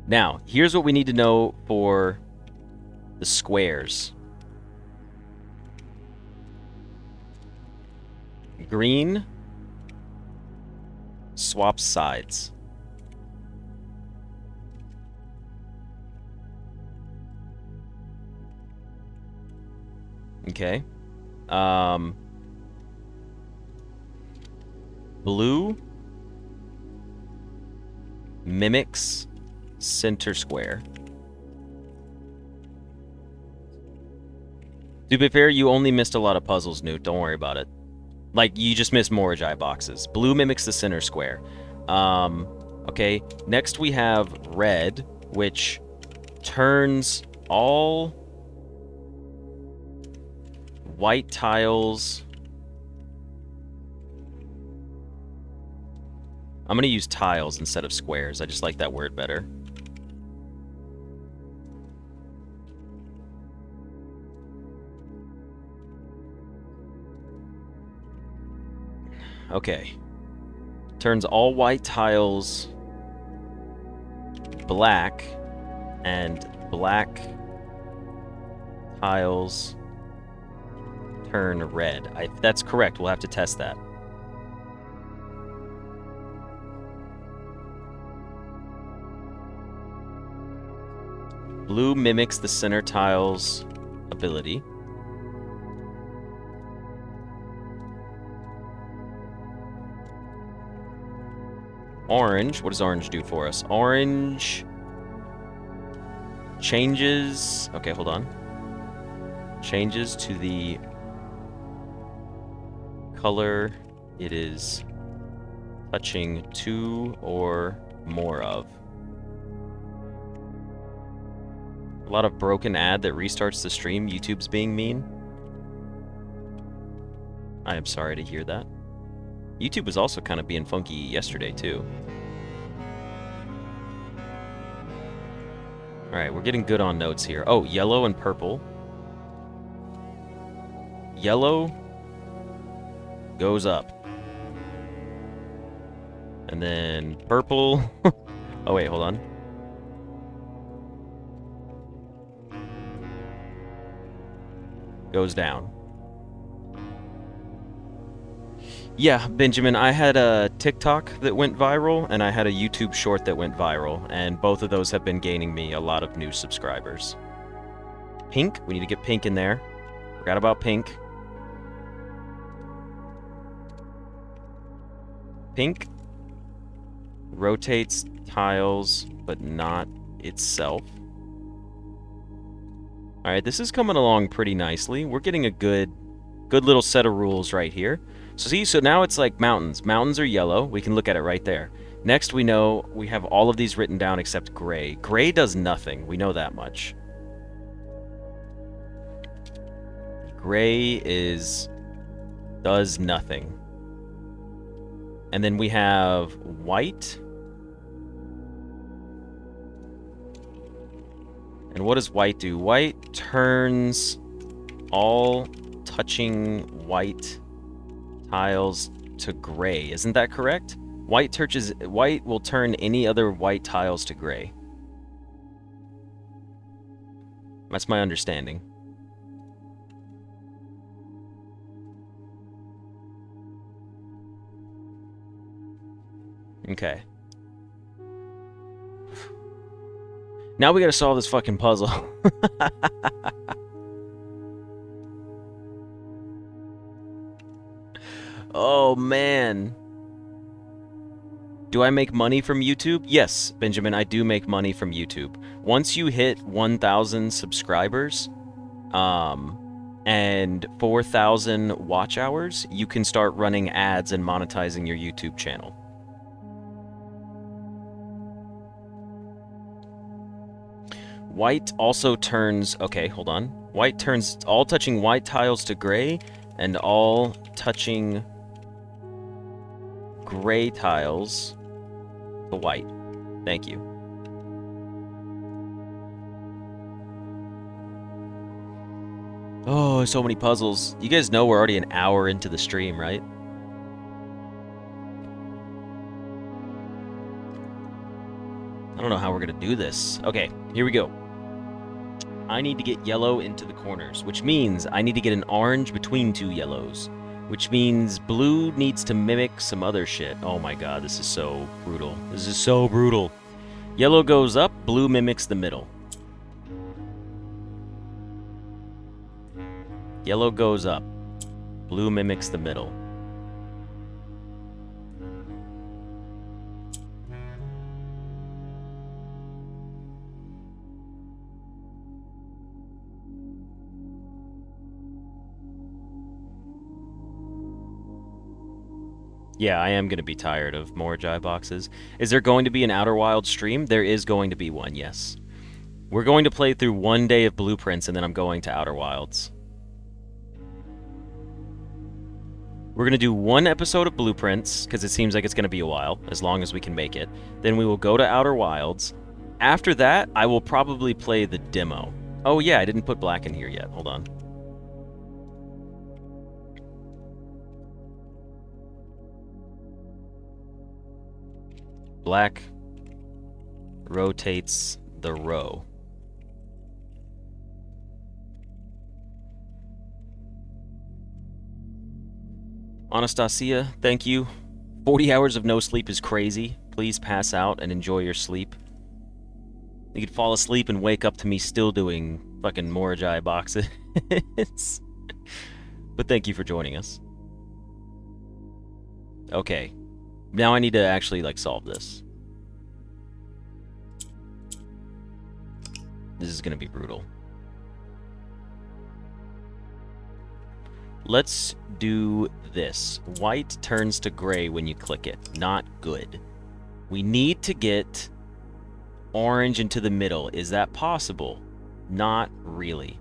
Now, here's what we need to know for the squares. Green swaps sides. Okay. Blue mimics center square. To be fair, you only missed a lot of puzzles, Newt. Don't worry about it. Like, you just missed Morgai boxes. Blue mimics the center square. Okay, next we have red, which turns all white tiles... I'm going to use tiles instead of squares. I just like that word better. Okay. Turns all white tiles black, and black tiles turn red. That's correct. We'll have to test that. Blue mimics the center tile's ability. Orange, what does orange do for us? Orange Changes... Okay, hold on. Changes to the color it is touching 2 or more of. A lot of broken ad that restarts the stream. YouTube's being mean. I am sorry to hear that. YouTube was also kind of being funky yesterday, too. Alright, we're getting good on notes here. Oh, yellow and purple. Yellow goes up. And then purple... Oh, wait, hold on. Goes down. Yeah, Benjamin, I had a TikTok that went viral, and I had a YouTube short that went viral, and both of those have been gaining me a lot of new subscribers. Pink, we need to get pink in there. Forgot about pink. Pink rotates tiles, but not itself. Alright, this is coming along pretty nicely. We're getting a good little set of rules right here. So see, so now it's like mountains. Mountains are yellow. We can look at it right there. Next, we know we have all of these written down except gray. Gray does nothing. We know that much. Gray does nothing. And then we have white. And what does white do? White turns all touching white tiles to gray. Isn't that correct? White will turn any other white tiles to gray. That's my understanding. Okay. Now we gotta solve this fucking puzzle. Oh, man. Do I make money from YouTube? Yes, Benjamin, I do make money from YouTube. Once you hit 1,000 subscribers, and 4,000 watch hours, you can start running ads and monetizing your YouTube channel. White also turns... Okay, hold on. White turns all touching white tiles to gray, and all touching gray tiles to white. Thank you. Oh, so many puzzles. You guys know we're already an hour into the stream, right? I don't know how we're gonna do this. Okay, here we go. I need to get yellow into the corners, which means I need to get an orange between 2 yellows, which means blue needs to mimic some other shit. Oh my god, this is so brutal. This is so brutal. Yellow goes up, blue mimics the middle. Yellow goes up, blue mimics the middle. Yeah, I am going to be tired of more Jai boxes. Is there going to be an Outer Wilds stream? There is going to be one, yes. We're going to play through 1 day of Blueprints, and then I'm going to Outer Wilds. We're going to do 1 episode of Blueprints, because it seems like it's going to be a while, as long as we can make it. Then we will go to Outer Wilds. After that, I will probably play the demo. Oh yeah, I didn't put black in here yet. Hold on. Black rotates the row. Anastasia, thank you. 40 hours of no sleep is crazy. Please pass out and enjoy your sleep. You could fall asleep and wake up to me still doing fucking Morajai boxes. But thank you for joining us. Okay. Now I need to actually, like, solve this. This is going to be brutal. Let's do this. White turns to gray when you click it. Not good. We need to get orange into the middle. Is that possible? Not really.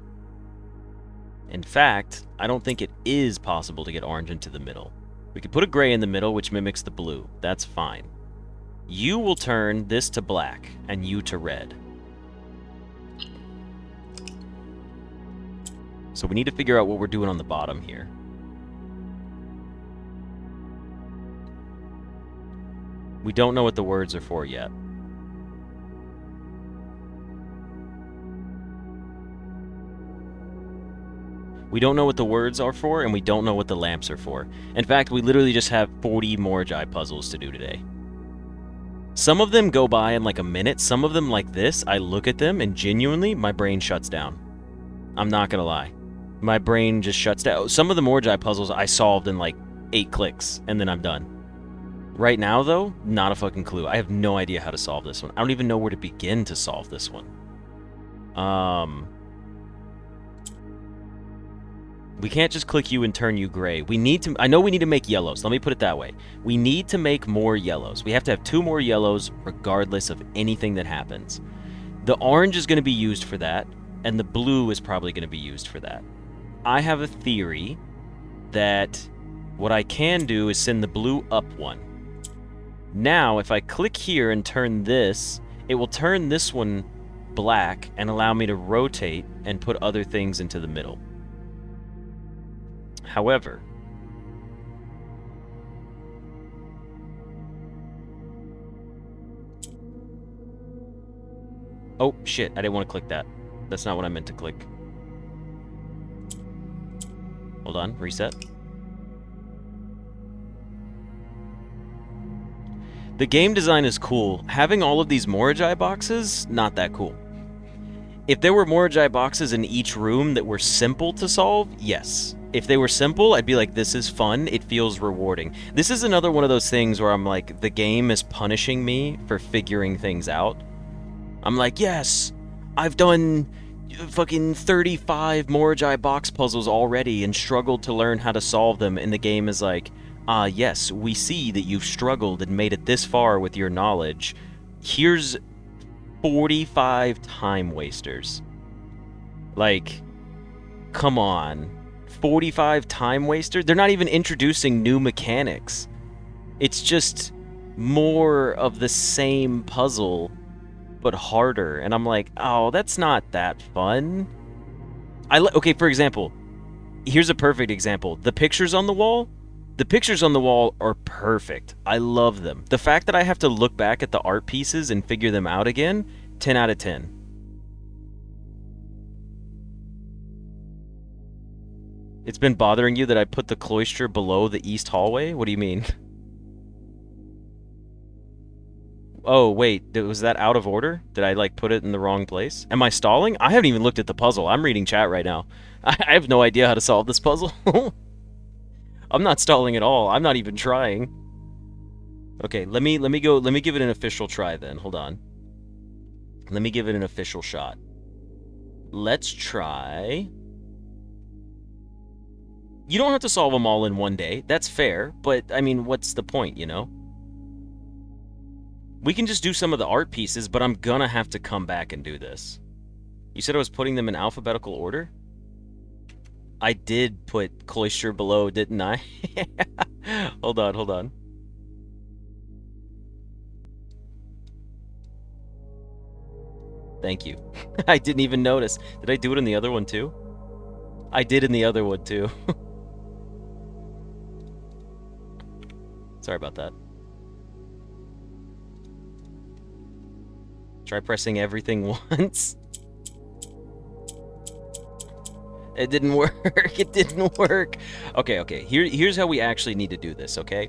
In fact, I don't think it is possible to get orange into the middle. We could put a gray in the middle, which mimics the blue. That's fine. You will turn this to black, and you to red. So we need to figure out what we're doing on the bottom here. We don't know what the words are for yet. We don't know what the words are for, and we don't know what the lamps are for. In fact, we literally just have 40 Moragi puzzles to do today. Some of them go by in like a minute. Some of them like this, I look at them, and genuinely, my brain shuts down. I'm not gonna lie. My brain just shuts down. Some of the Moragi puzzles I solved in like 8 clicks, and then I'm done. Right now, though, not a fucking clue. I have no idea how to solve this one. I don't even know where to begin to solve this one. We can't just click you and turn you gray. We need to... I know we need to make yellows. Let me put it that way. We need to make more yellows. We have to have 2 more yellows regardless of anything that happens. The orange is going to be used for that, and the blue is probably going to be used for that. I have a theory that what I can do is send the blue up 1. Now, if I click here and turn this, it will turn this one black and allow me to rotate and put other things into the middle. However, oh shit, I didn't want to click that. That's not what I meant to click. Hold on, reset. The game design is cool. Having all of these Moragi boxes, not that cool. If there were Moragi boxes in each room that were simple to solve, yes. If they were simple, I'd be like, this is fun, it feels rewarding. This is another one of those things where I'm like, the game is punishing me for figuring things out. I'm like, yes, I've done fucking 35 Moragi box puzzles already and struggled to learn how to solve them, and the game is like, yes, we see that you've struggled and made it this far with your knowledge. Here's 45 time wasters. Like, come on. 45 time wasters? They're not even introducing new mechanics. It's just more of the same puzzle, but harder. And I'm like, oh, that's not that fun. Okay, for example, here's a perfect example. The pictures on the wall? The pictures on the wall are perfect. I love them. The fact that I have to look back at the art pieces and figure them out again, 10 out of 10. It's been bothering you that I put the cloister below the east hallway? What do you mean? Oh, wait, was that out of order? Did I, like, put it in the wrong place? Am I stalling? I haven't even looked at the puzzle. I'm reading chat right now. I have no idea how to solve this puzzle. I'm not stalling at all. I'm not even trying. Okay, let me give it an official try then. Hold on. Let me give it an official shot. Let's try... You don't have to solve them all in one day. That's fair, but, I mean, what's the point, you know? We can just do some of the art pieces, but I'm gonna have to come back and do this. You said I was putting them in alphabetical order? I did put cloister below, didn't I? Hold on, hold on. Thank you. I didn't even notice. Did I do it in the other one too? I did in the other one too. Sorry about that. Try pressing everything once. It didn't work. It didn't work. Okay. Here's how we actually need to do this, okay?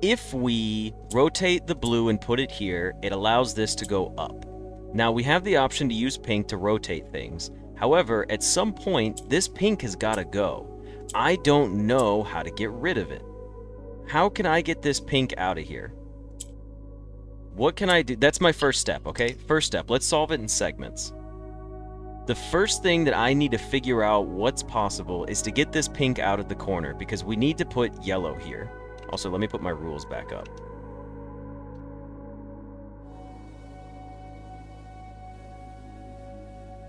If we rotate the blue and put it here, it allows this to go up. Now, we have the option to use pink to rotate things. However, at some point, this pink has got to go. I don't know how to get rid of it. How can I get this pink out of here? What can I do? That's my first step, okay? First step, let's solve it in segments. The first thing that I need to figure out what's possible is to get this pink out of the corner, because we need to put yellow here. Also, let me put my rules back up.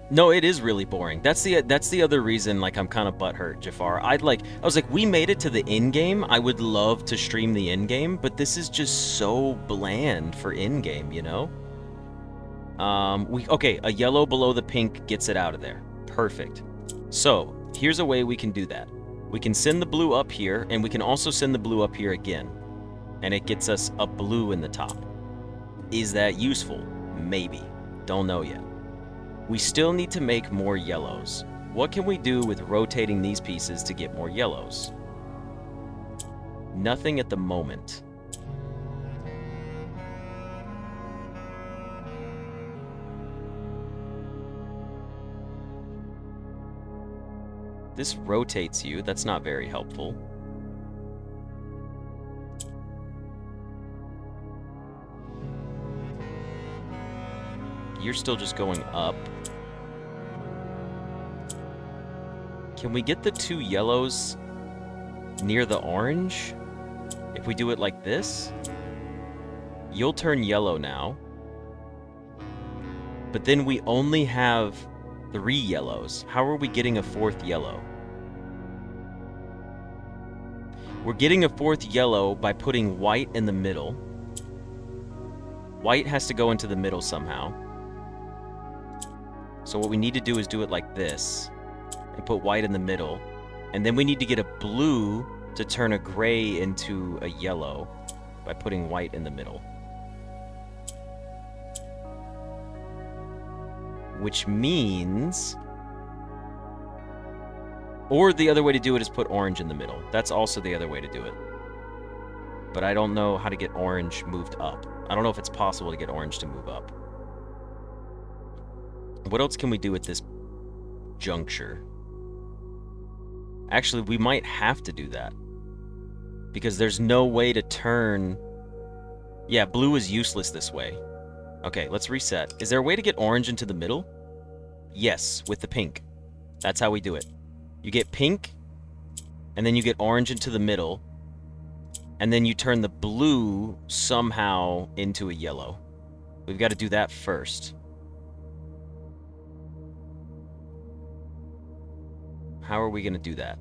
No, it is really boring. That's the other reason, like, I'm kind of butthurt, Jafar. I was like, we made it to the end game. I would love to stream the end game, but this is just so bland for end game, you know? Okay, a yellow below the pink gets it out of there. Perfect. So, here's a way we can do that. We can send the blue up here, and we can also send the blue up here again. And it gets us a blue in the top. Is that useful? Maybe. Don't know yet. We still need to make more yellows. What can we do with rotating these pieces to get more yellows? Nothing at the moment. This rotates you. That's not very helpful. You're still just going up. Can we get the two yellows near the orange? If we do it like this, you'll turn yellow now. But then we only have 3 yellows. How are we getting a 4th yellow? We're getting a 4th yellow by putting white in the middle. White has to go into the middle somehow. So what we need to do is do it like this, and put white in the middle. And then we need to get a blue to turn a gray into a yellow by putting white in the middle. Which means... Or the other way to do it is put orange in the middle. That's also the other way to do it. But I don't know how to get orange moved up. I don't know if it's possible to get orange to move up. What else can we do at this juncture? Actually, we might have to do that. Because there's no way to turn... Yeah, blue is useless this way. Okay, let's reset. Is there a way to get orange into the middle? Yes, with the pink. That's how we do it. You get pink, and then you get orange into the middle, and then you turn the blue somehow into a yellow. We've got to do that first. How are we going to do that?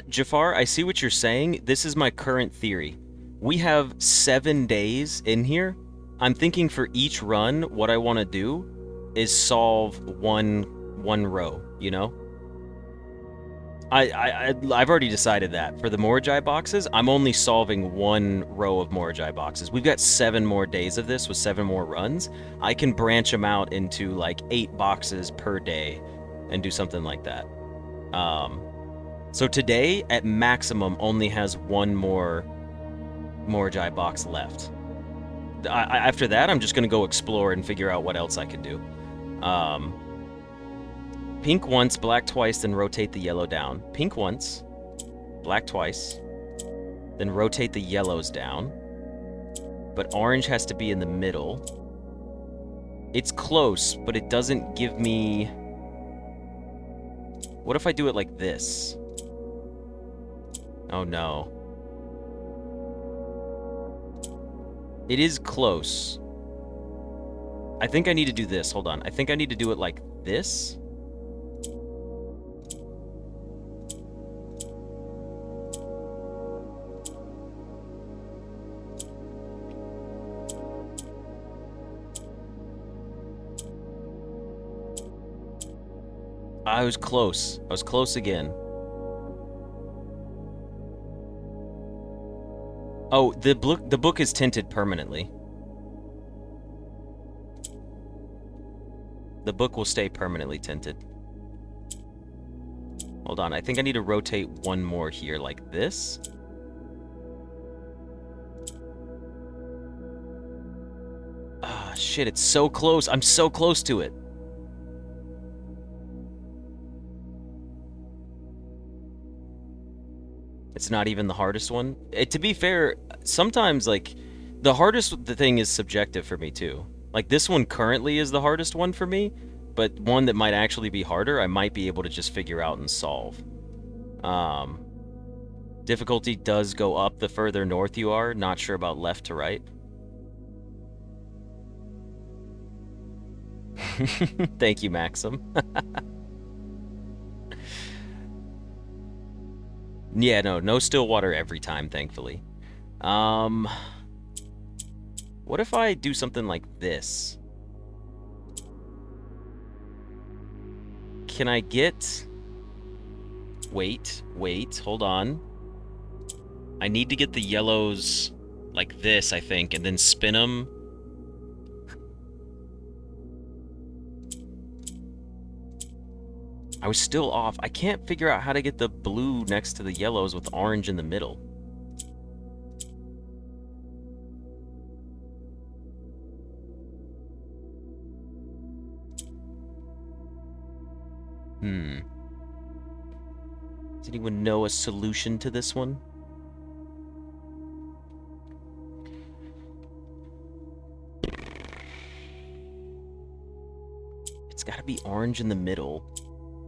Jafar, I see what you're saying. This is my current theory. We have 7 days in here. I'm thinking for each run, what I want to do is solve one row, you know? I've already decided that. For the Morajai boxes, I'm only solving 1 row of Morajai boxes. We've got 7 more days of this with 7 more runs. I can branch them out into like 8 boxes per day and do something like that. So today, at maximum, only has 1 more Morajai box left. After that, I'm just going to go explore and figure out what else I could do. Pink once, black twice, then rotate the yellow down. Pink once, black twice, then rotate the yellows down. But orange has to be in the middle. It's close, but it doesn't give me... What if I do it like this? Oh no. It is close. I think I need to do this. Hold on. I think I need to do it like this. I was close. I was close again. Oh, the book is tinted permanently. The book will stay permanently tinted. Hold on, I think I need to rotate 1 more here, like this. shit, it's so close. I'm so close to it. It's not even the hardest one. To be fair, sometimes, like, the hardest thing is subjective for me, too. Like, this one currently is the hardest one for me, but one that might actually be harder, I might be able to just figure out and solve. Difficulty does go up the further north you are. Not sure about left to right. Thank you, Maxim. Yeah, no still water every time, thankfully. What if I do something like this? Can I get... Wait, hold on. I need to get the yellows like this, I think, and then spin them. I was still off. I can't figure out how to get the blue next to the yellows with orange in the middle. Does anyone know a solution to this one? It's gotta be orange in the middle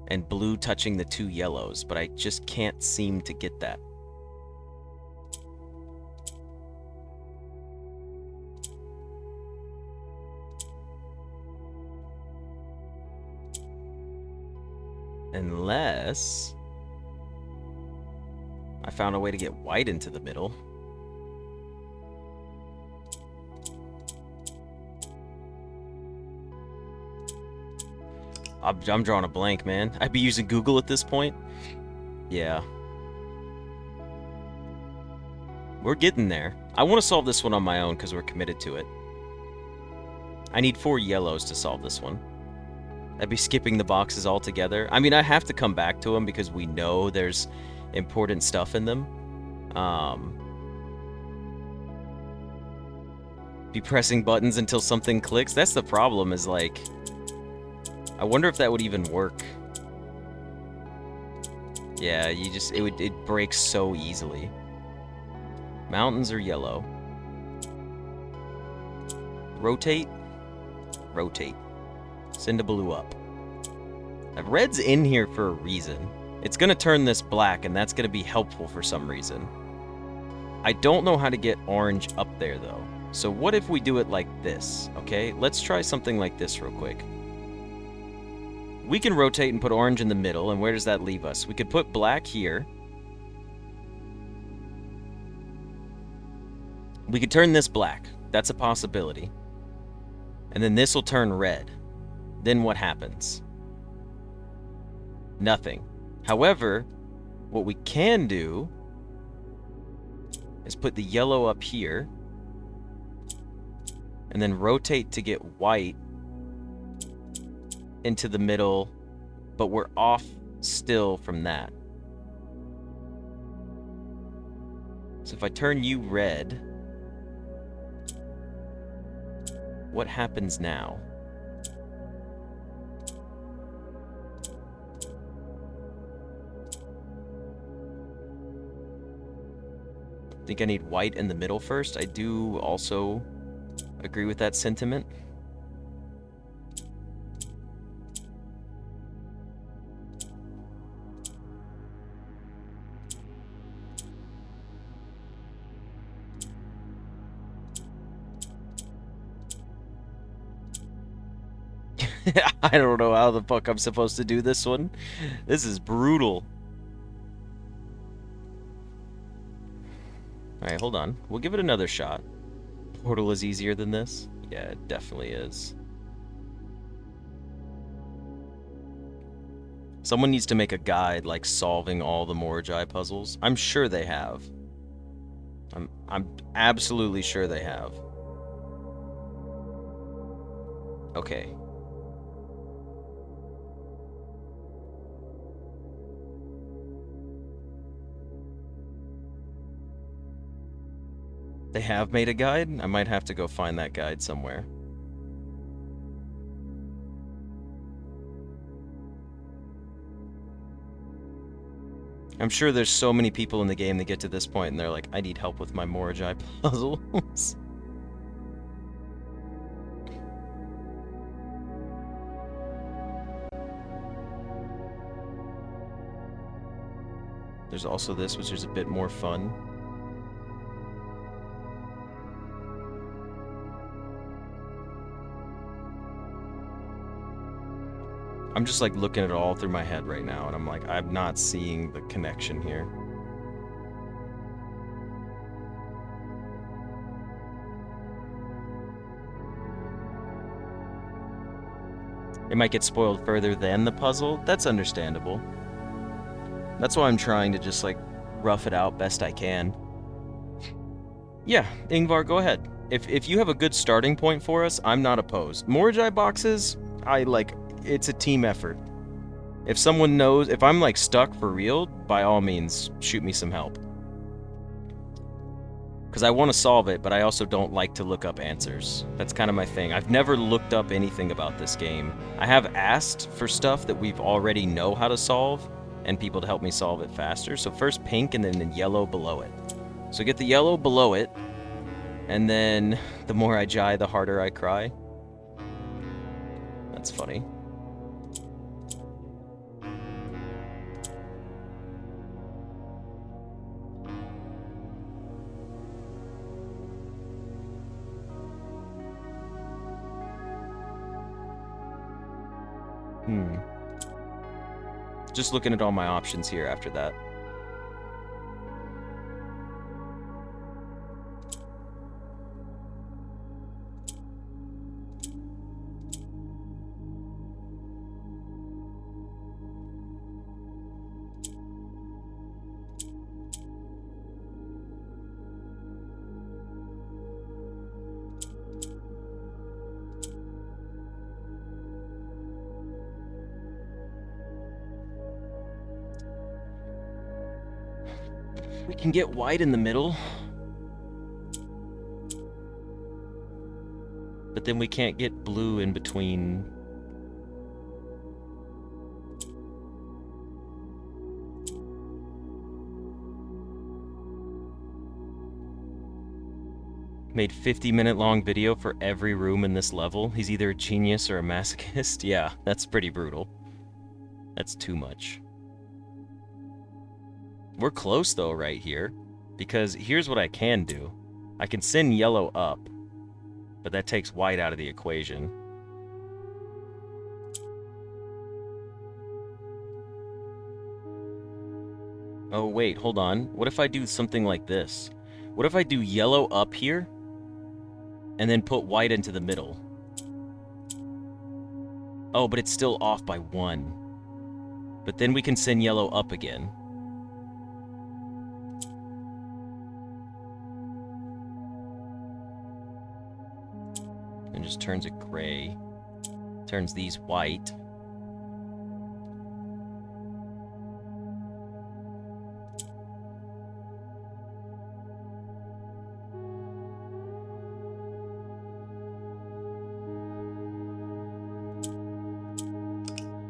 and blue touching the two yellows, but I just can't seem to get that. Unless I found a way to get white into the middle. I'm drawing a blank, man. I'd be using Google at this point. Yeah. We're getting there. I want to solve this one on my own because we're committed to it. I need 4 yellows to solve this one. I'd be skipping the boxes altogether. I mean, I have to come back to them because we know there's important stuff in them. Be pressing buttons until something clicks. That's the problem, is like... I wonder if that would even work. Yeah, it breaks so easily. Mountains are yellow. Rotate. Rotate. Send a blue up. Red's in here for a reason. It's gonna turn this black, and that's gonna be helpful for some reason. I don't know how to get orange up there, though. So what if we do it like this, okay? Let's try something like this real quick. We can rotate and put orange in the middle, and where does that leave us? We could put black here. We could turn this black. That's a possibility. And then this will turn red. Then what happens? Nothing. However, what we can do is put the yellow up here, and then rotate to get white into the middle, but we're off still from that. So if I turn you red, what happens now? I think I need white in the middle first. I do also agree with that sentiment. I don't know how the fuck I'm supposed to do this one. This is brutal. Alright, hold on. We'll give it another shot. Portal is easier than this? Yeah, it definitely is. Someone needs to make a guide, like, solving all the Moragi puzzles. I'm sure they have. I'm absolutely sure they have. Okay. They have made a guide? I might have to go find that guide somewhere. I'm sure there's so many people in the game that get to this point and they're like, I need help with my Moragi puzzles. There's also this, which is a bit more fun. I'm just like looking at it all through my head right now, and I'm like, I'm not seeing the connection here. It might get spoiled further than the puzzle. That's understandable. That's why I'm trying to just like rough it out best I can. Yeah, Ingvar, go ahead. If you have a good starting point for us, I'm not opposed. Moragi boxes, it's a team effort. If someone knows, if I'm like stuck for real, by all means, shoot me some help. Because I want to solve it, but I also don't like to look up answers. That's kind of my thing. I've never looked up anything about this game. I have asked for stuff that we've already know how to solve, and people to help me solve it faster. So first pink, and then the yellow below it. So get the yellow below it, and then the more I jai, the harder I cry. That's funny. Just looking at all my options here after that. We can get white in the middle, but then we can't get blue in between. Made 50-minute long video for every room in this level. He's either a genius or a masochist. Yeah, that's pretty brutal. That's too much. We're close, though, right here. Because here's what I can do. I can send yellow up, but that takes white out of the equation. Oh, wait, hold on. What if I do something like this? What if I do yellow up here, and then put white into the middle? Oh, but it's still off by 1. But then we can send yellow up again. And just turns it gray. Turns these white.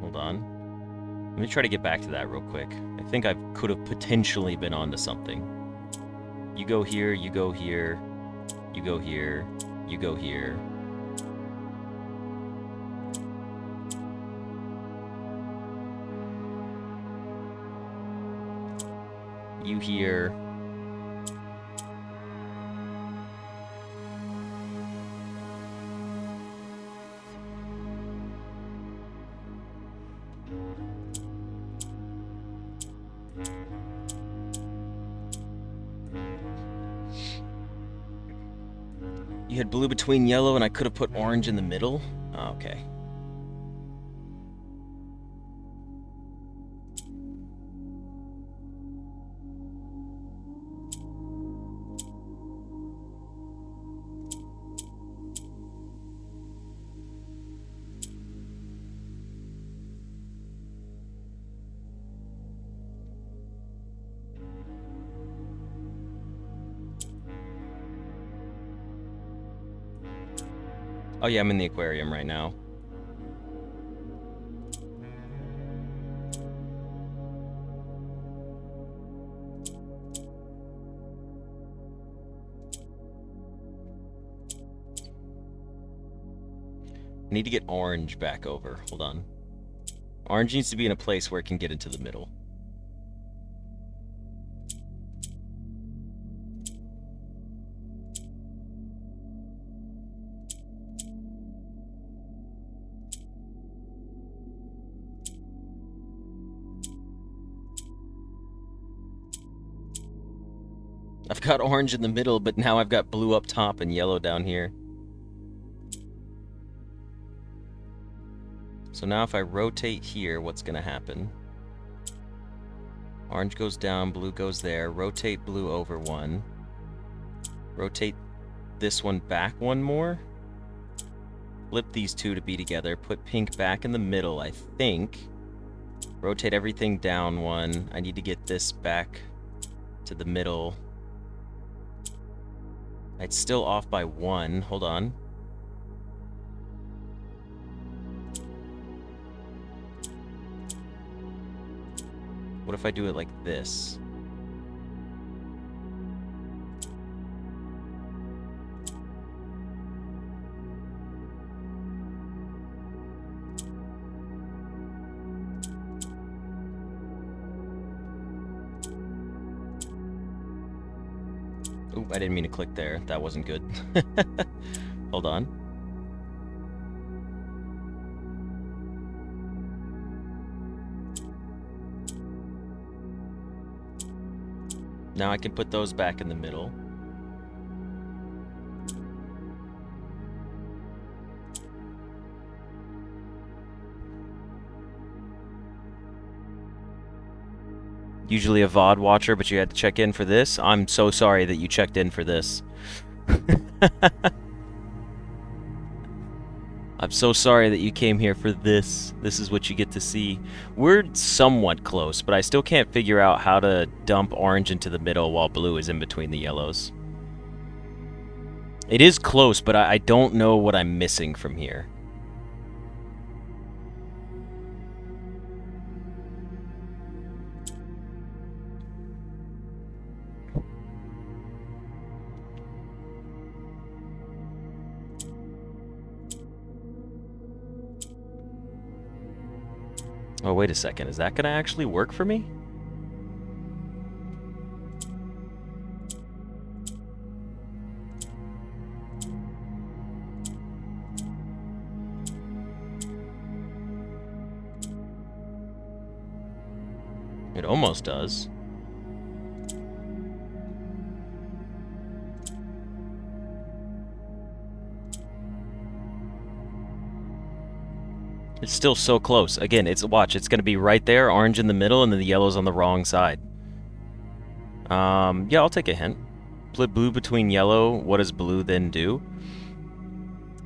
Hold on. Let me try to get back to that real quick. I think I could have potentially been onto something. You go here, you go here, you go here, you go here. You here. You had blue between yellow, and I could have put orange in the middle? Oh, okay. Oh yeah, I'm in the aquarium right now. I need to get orange back over. Hold on. Orange needs to be in a place where it can get into the middle. I've got orange in the middle, but now I've got blue up top and yellow down here. So now if I rotate here, what's going to happen? Orange goes down, blue goes there. Rotate blue over one. Rotate this one back one more. Flip these two to be together. Put pink back in the middle, I think. Rotate everything down one. I need to get this back to the middle. It's still off by one. Hold on. What if I do it like this? Oop, I didn't mean to click there. That wasn't good. Hold on. Now I can put those back in the middle. Usually a VOD watcher, but you had to check in for this. I'm so sorry that you checked in for this. I'm so sorry that you came here for this. This is what you get to see. We're somewhat close, but I still can't figure out how to dump orange into the middle while blue is in between the yellows. It is close, but I don't know what I'm missing from here. Oh, wait a second. Is that going to actually work for me? It almost does. It's still so close. Again, watch, it's going to be right there, orange in the middle, and then the yellow's on the wrong side. Yeah, I'll take a hint. Split blue between yellow, what does blue then do?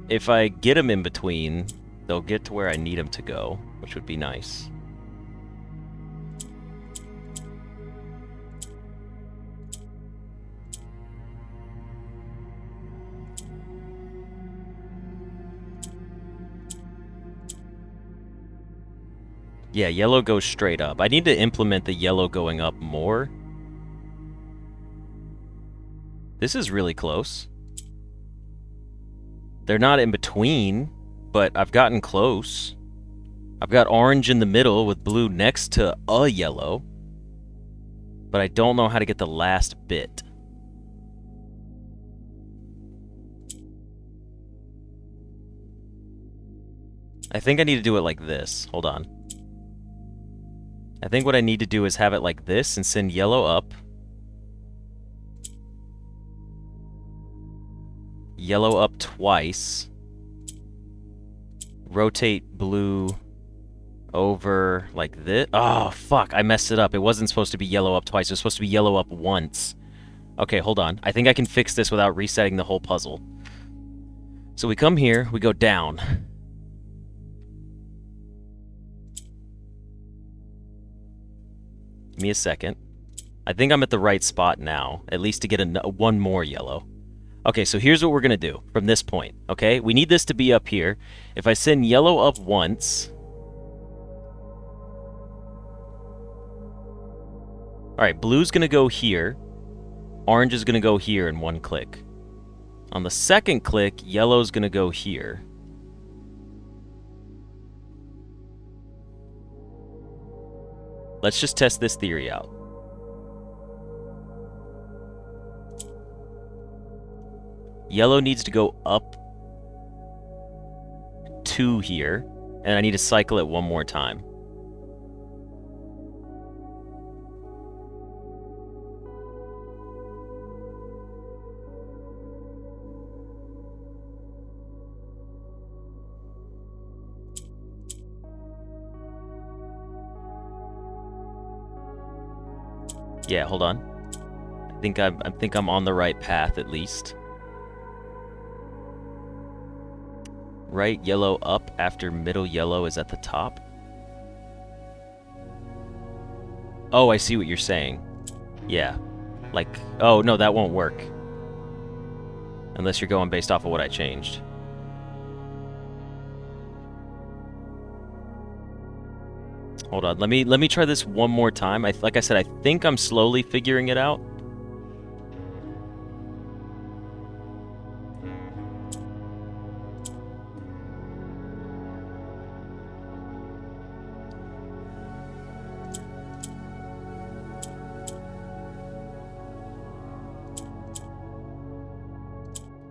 If I get them in between, they'll get to where I need them to go, which would be nice. Yeah, yellow goes straight up. I need to implement the yellow going up more. This is really close. They're not in between, but I've gotten close. I've got orange in the middle with blue next to a yellow. But I don't know how to get the last bit. I think I need to do it like this. Hold on. I think what I need to do is have it like this and send yellow up. Yellow up twice. Rotate blue over like this. Oh, fuck. I messed it up. It wasn't supposed to be yellow up twice. It was supposed to be yellow up once. Okay, hold on. I think I can fix this without resetting the whole puzzle. So we come here. We go down. Give me a second. I think I'm at the right spot now, at least to get one more yellow. Okay, so here's what we're going to do from this point, okay? We need this to be up here. If I send yellow up once... Alright, blue's going to go here. Orange is going to go here in one click. On the second click, yellow's going to go here. Let's just test this theory out. Yellow needs to go up 2 here, and I need to cycle it one more time. Yeah, hold on. I think I'm on the right path at least. Right yellow up after middle yellow is at the top. Oh, I see what you're saying. Yeah. Like, oh no, that won't work. Unless you're going based off of what I changed. Hold on, let me try this one more time. Like I said, I think I'm slowly figuring it out.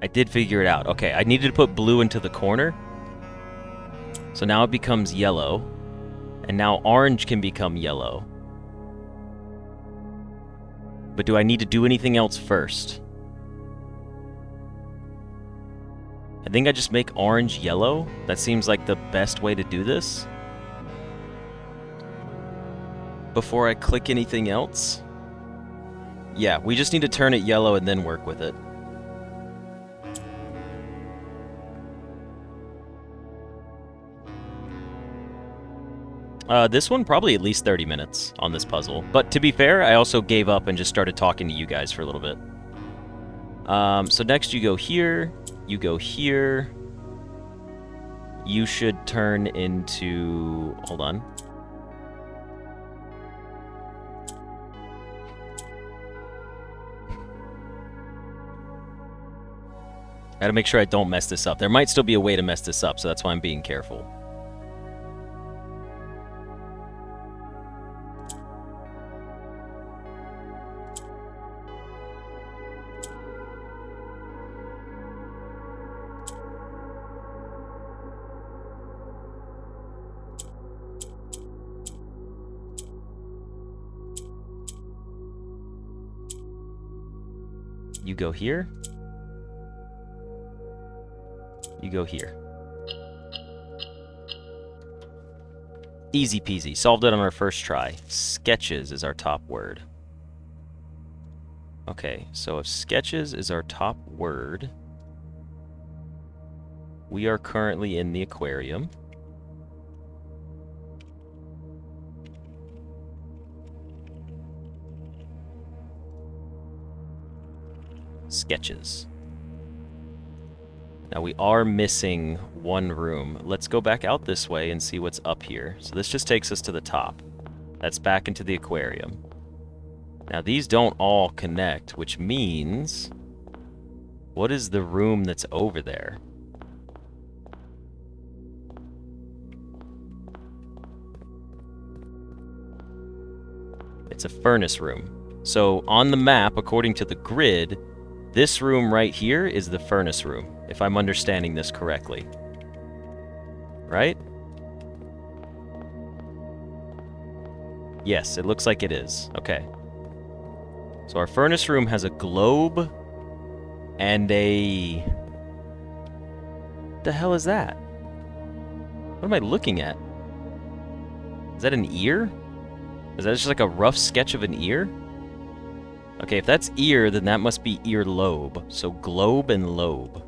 I did figure it out. Okay, I needed to put blue into the corner. So now it becomes yellow. And now orange can become yellow. But do I need to do anything else first? I think I just make orange yellow. That seems like the best way to do this. Before I click anything else. Yeah, we just need to turn it yellow and then work with it. This one probably at least 30 minutes on this puzzle. But to be fair, I also gave up and just started talking to you guys for a little bit. So next you go here, you go here. You should turn into... hold on. I gotta make sure I don't mess this up. There might still be a way to mess this up, so that's why I'm being careful. You go here. You go here. Easy peasy. Solved it on our first try. Sketches is our top word. Okay, so if sketches is our top word, we are currently in the aquarium. Sketches. Now we are missing one room. Let's go back out this way and see what's up here. So this just takes us to the top. That's back into the aquarium. Now these don't all connect, which means... what is the room that's over there? It's a furnace room. So on the map, according to the grid, this room right here is the furnace room, if I'm understanding this correctly. Right? Yes, it looks like it is. Okay. So our furnace room has a globe and a... what the hell is that? What am I looking at? Is that an ear? Is that just like a rough sketch of an ear? Okay, if that's ear, then that must be earlobe. So globe and lobe.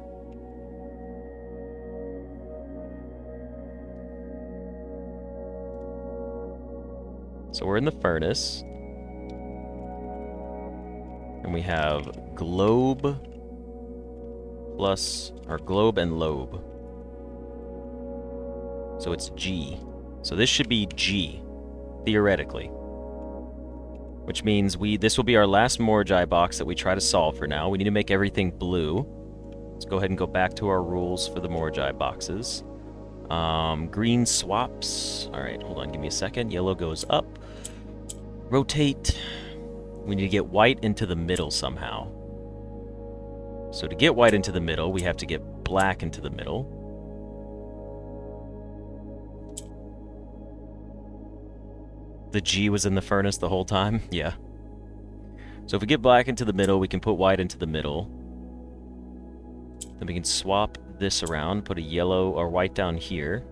So we're in the furnace. And we have globe plus our globe and lobe. So it's G. So this should be G, theoretically. Which means this will be our last Morgi box that we try to solve for now. We need to make everything blue. Let's go ahead and go back to our rules for the Morgi boxes. Green swaps. Alright, hold on, give me a second. Yellow goes up. Rotate. We need to get white into the middle somehow. So to get white into the middle, we have to get black into the middle. The G was in the furnace the whole time? Yeah. So if we get black into the middle, we can put white into the middle. Then we can swap this around, put a yellow or white down here.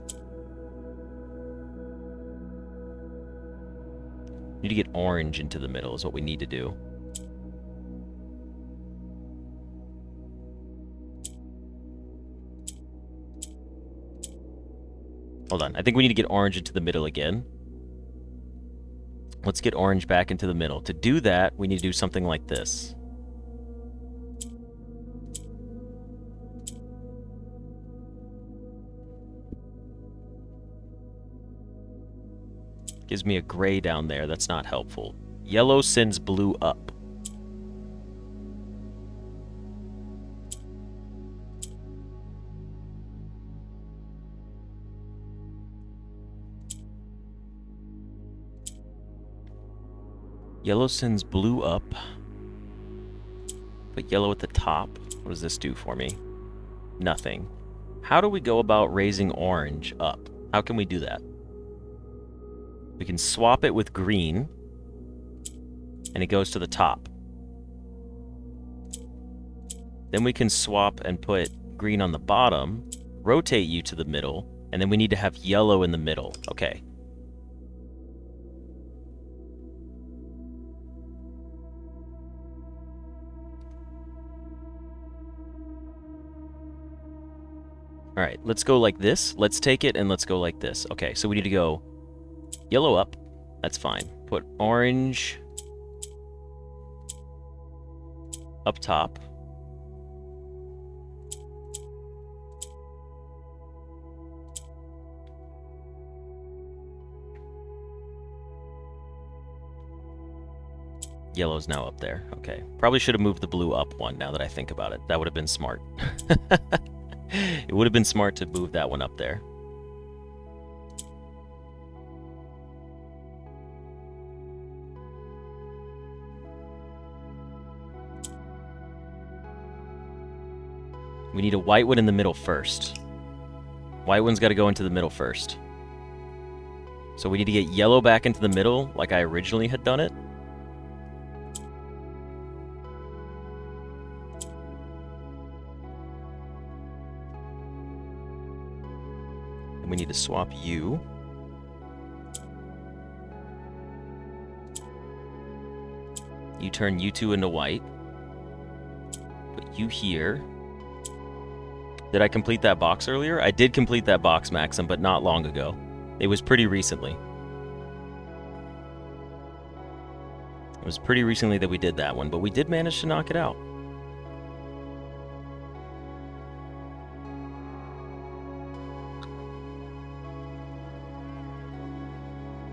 Need to get orange into the middle is what we need to do. Hold on, I think we need to get orange into the middle again. Let's get orange back into the middle. To do that, we need to do something like this. Gives me a gray down there. That's not helpful. Yellow sends blue up. Yellow sends blue up. Put yellow at the top. What does this do for me? Nothing. How do we go about raising orange up? How can we do that? We can swap it with green, and it goes to the top. Then we can swap and put green on the bottom, rotate you to the middle, and then we need to have yellow in the middle. Okay. All right, let's go like this. Let's take it and let's go like this. Okay, so we need to go yellow up. That's fine. Put orange up top. Yellow's now up there. Okay. Probably should have moved the blue up one now that I think about it. That would have been smart. It would have been smart to move that one up there. We need a white one in the middle first. White one's got to go into the middle first. So we need to get yellow back into the middle like I originally had done it. And we need to swap you. You turn you two into white. Put you here. Did I complete that box earlier? I did complete that box, Maxim, but not long ago. It was pretty recently. It was pretty recently that we did that one, but we did manage to knock it out.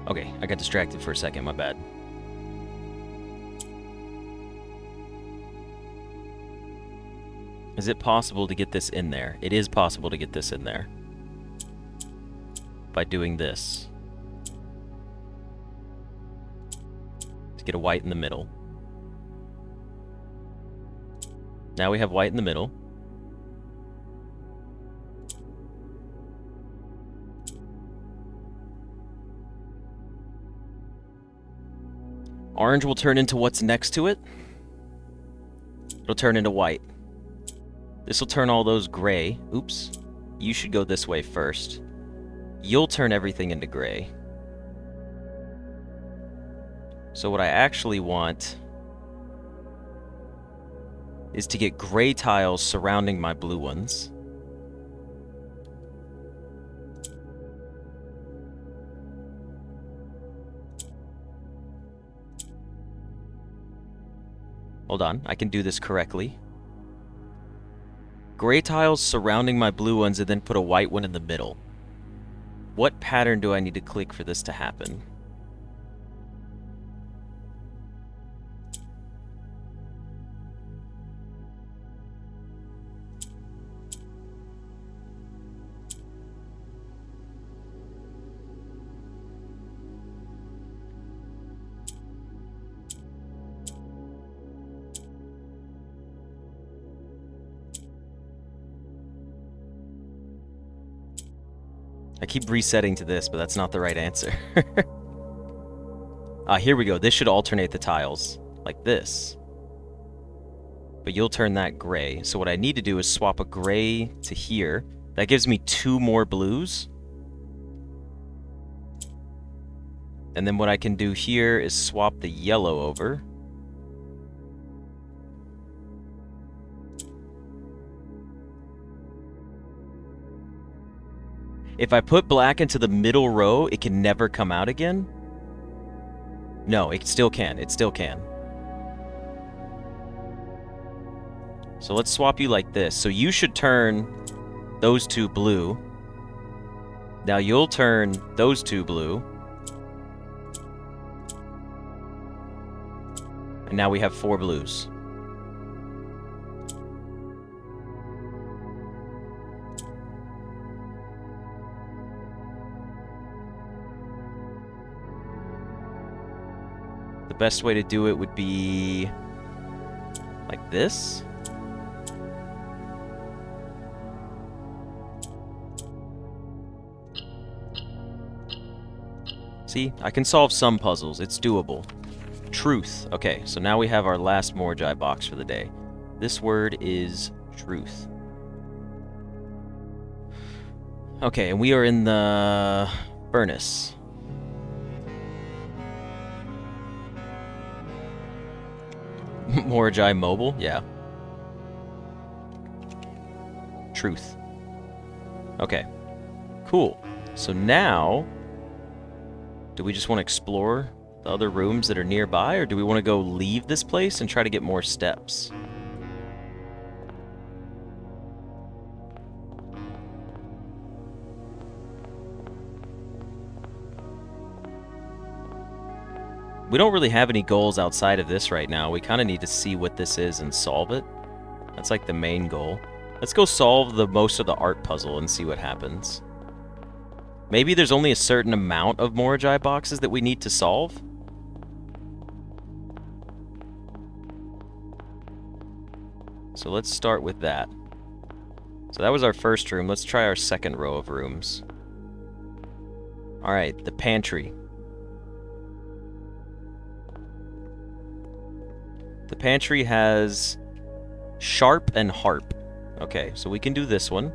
Okay, I got distracted for a second, my bad. Is it possible to get this in there? It is possible to get this in there. By doing this. To get a white in the middle. Now we have white in the middle. Orange will turn into what's next to it. It'll turn into white. This will turn all those gray. Oops. You should go this way first. You'll turn everything into gray. So what I actually want is to get gray tiles surrounding my blue ones. Hold on, I can do this correctly. Gray tiles surrounding my blue ones and then put a white one in the middle. What pattern do I need to click for this to happen? I keep resetting to this, but that's not the right answer. Here we go. This should alternate the tiles, like this. But you'll turn that gray. So what I need to do is swap a gray to here. That gives me 2 more blues. And then what I can do here is swap the yellow over. If I put black into the middle row, it can never come out again. No, it still can. It still can. So let's swap you like this. So you should turn those 2 blue. Now you'll turn those 2 blue. And now we have 4 blues. The best way to do it would be like this. See, I can solve some puzzles. It's doable. Truth. Okay, so now we have our last Morjai box for the day. This word is truth. Okay, and we are in the furnace. Morjai mobile? Yeah. Truth. Okay. Cool. So now, do we just want to explore the other rooms that are nearby, or do we want to go leave this place and try to get more steps? We don't really have any goals outside of this right now. We kind of need to see what this is and solve it. That's like the main goal. Let's go solve the most of the art puzzle and see what happens. Maybe there's only a certain amount of Morjai boxes that we need to solve? So let's start with that. So that was our first room. Let's try our second row of rooms. Alright, the pantry. The pantry has sharp and harp. Okay, so we can do this one.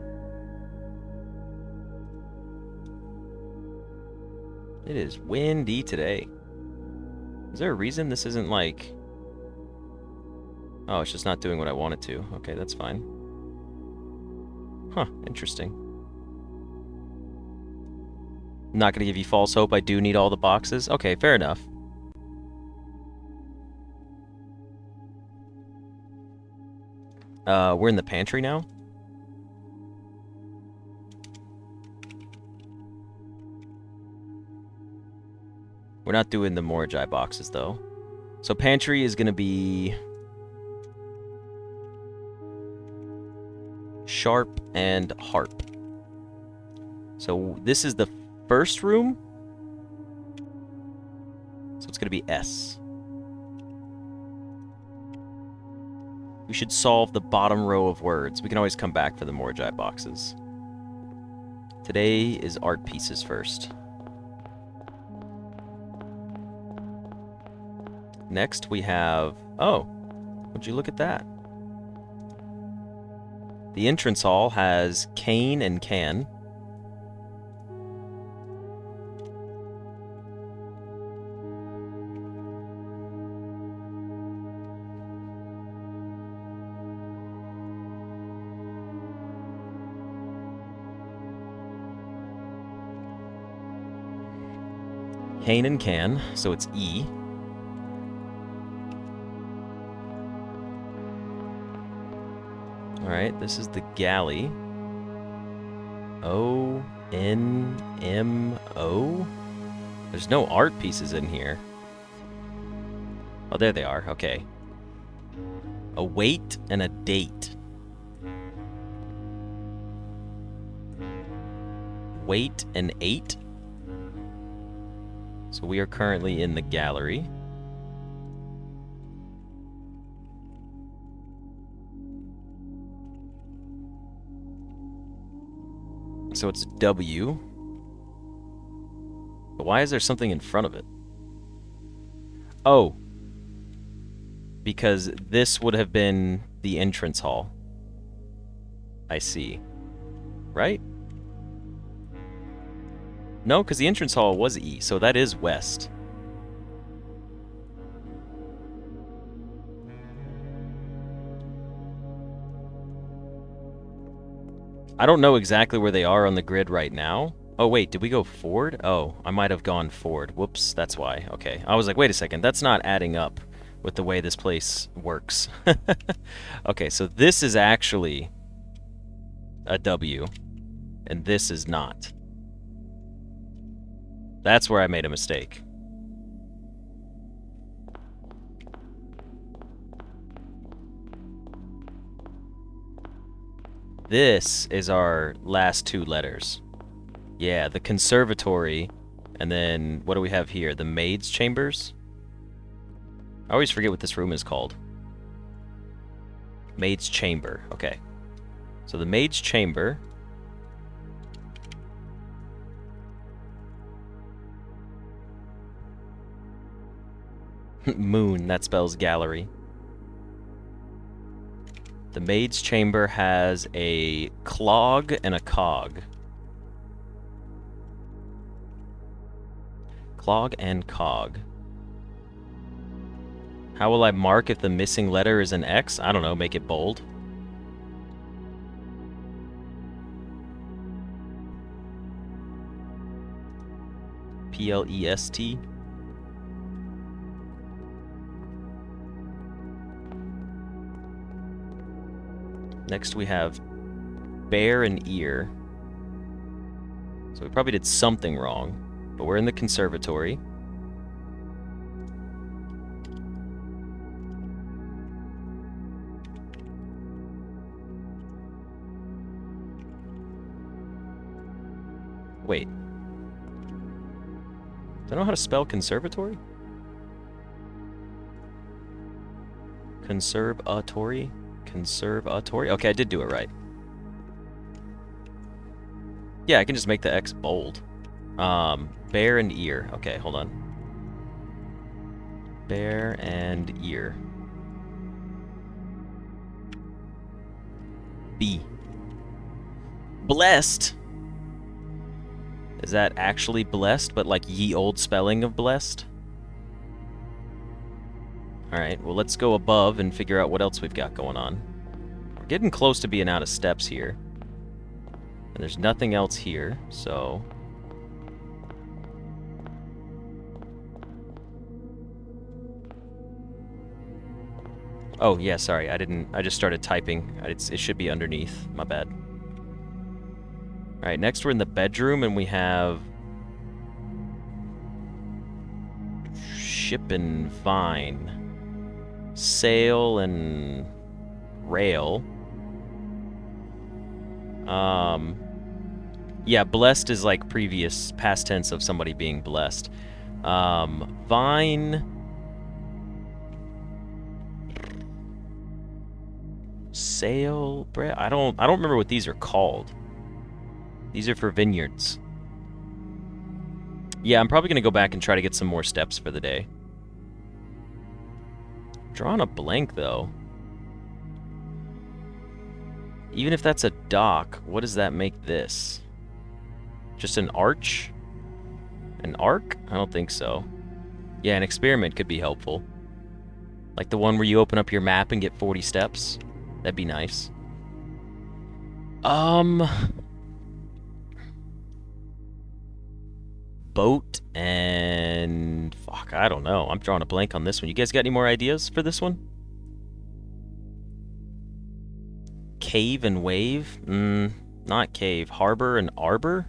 It is windy today. Is there a reason this isn't like... Oh, it's just not doing what I want it to. Okay, that's fine. Huh, interesting. I'm not gonna give you false hope. I do need all the boxes. Okay, fair enough. We're in the pantry now. We're not doing the Morjai boxes, though. So pantry is going to be sharp and harp. So this is the first room. So it's going to be S. We should solve the bottom row of words. We can always come back for the Morjai boxes. Today is art pieces first. Next we have... Oh, would you look at that? The entrance hall has cane and can. Cane and can, so it's E. Alright, this is the galley. O-N-M-O? There's no art pieces in here. Oh, there they are. Okay. A wait and a date. Wait and 8. So we are currently in the gallery. So it's W. But why is there something in front of it? Oh. Because this would have been the entrance hall. I see. Right? No, because the entrance hall was E, so that is west. I don't know exactly where they are on the grid right now. Oh, wait, did we go forward? Oh, I might have gone forward. Whoops, that's why. Okay, I was like, wait a second, that's not adding up with the way this place works. Okay, so this is actually a W, and this is not. That's where I made a mistake. This is our last two letters. Yeah, the conservatory, and then what do we have here? The maid's chambers? I always forget what this room is called. Maid's chamber, okay. So the maid's chamber. Moon, that spells gallery. The maid's chamber has a clog and a cog. Clog and cog. How will I mark if the missing letter is an X? I don't know, make it bold. P-L-E-S-T. Next we have bear and ear. So we probably did something wrong, but we're in the conservatory. Wait. Do I know how to spell conservatory? Conservatory? Conservatory? Okay, I did do it right. Yeah, I can just make the X bold. Bear and ear. Okay, hold on. Bear and ear. B. Blessed! Is that actually blessed, but like ye old spelling of blessed? Alright, well let's go above and figure out what else we've got going on. We're getting close to being out of steps here. And there's nothing else here, so... Oh, yeah, sorry, I just started typing. It should be underneath, my bad. Alright, next we're in the bedroom, and we have... Ship and vine. Sail and... rail. Yeah, blessed is like previous past tense of somebody being blessed. Vine... Sail... I don't remember what these are called. These are for vineyards. Yeah, I'm probably going to go back and try to get some more steps for the day. Drawing a blank, though. Even if that's a dock, what does that make this? Just an arch? An arc? I don't think so. Yeah, an experiment could be helpful. Like the one where you open up your map and get 40 steps. That'd be nice. Boat and... Fuck, I don't know. I'm drawing a blank on this one. You guys got any more ideas for this one? Cave and wave? Not cave. Harbor and arbor?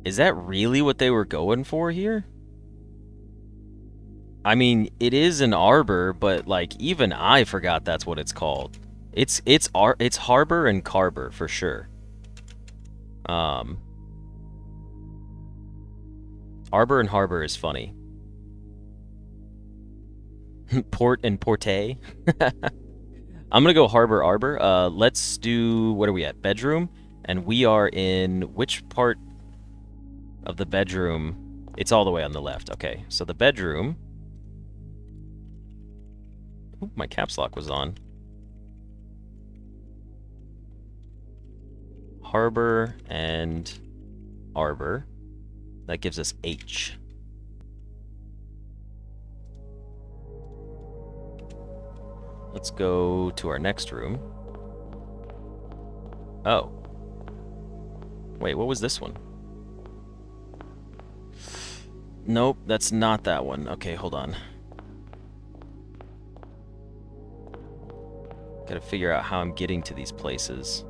Is that really what they were going for here? I mean, it is an arbor, but like even I forgot that's what it's called. It's harbor and carver for sure. Arbor and harbor is funny. Port and porte. I'm gonna go harbor arbor. Let's do, what are we at? Bedroom, and we are in which part of the bedroom? It's all the way on the left. Okay, so the bedroom. Ooh, my caps lock was on. Harbor and arbor. That gives us H. Let's go to our next room. Oh. Wait, what was this one? Nope, that's not that one. Okay, hold on. Gotta figure out how I'm getting to these places.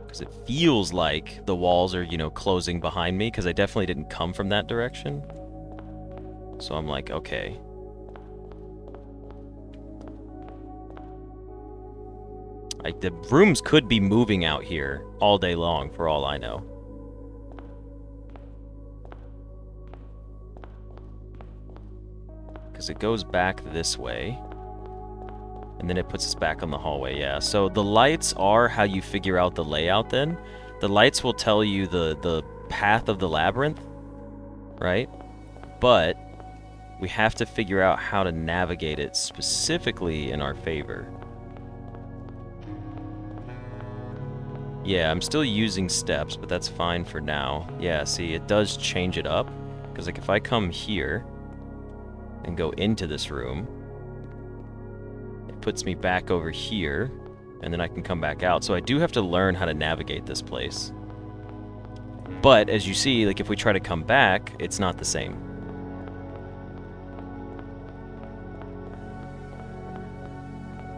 Because it feels like the walls are, you know, closing behind me, because I definitely didn't come from that direction. So I'm like, okay. Like, the rooms could be moving out here all day long, for all I know. Because it goes back this way. And then it puts us back on the hallway, yeah. So the lights are how you figure out the layout then. The lights will tell you the path of the labyrinth, right? But we have to figure out how to navigate it specifically in our favor. Yeah, I'm still using steps, but that's fine for now. Yeah, see, it does change it up. Because, like, if I come here and go into this room, it puts me back over here, and then I can come back out. So I do have to learn how to navigate this place. But, as you see, like, if we try to come back, it's not the same.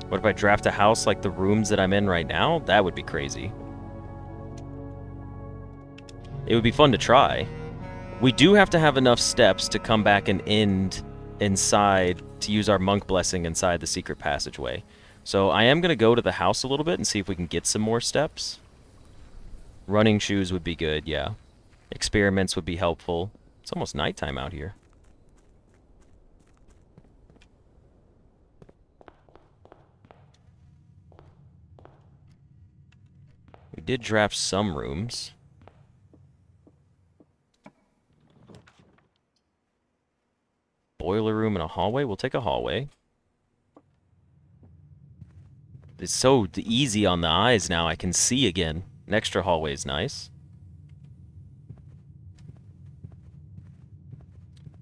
What if I draft a house like the rooms that I'm in right now? That would be crazy. It would be fun to try. We do have to have enough steps to come back and end inside, to use our monk blessing inside the secret passageway. So I am going to go to the house a little bit and see if we can get some more steps. Running shoes would be good, yeah. Experiments would be helpful. It's almost nighttime out here. We did draft some rooms. Boiler room and a hallway? We'll take a hallway. It's so easy on the eyes now. I can see again. An extra hallway is nice.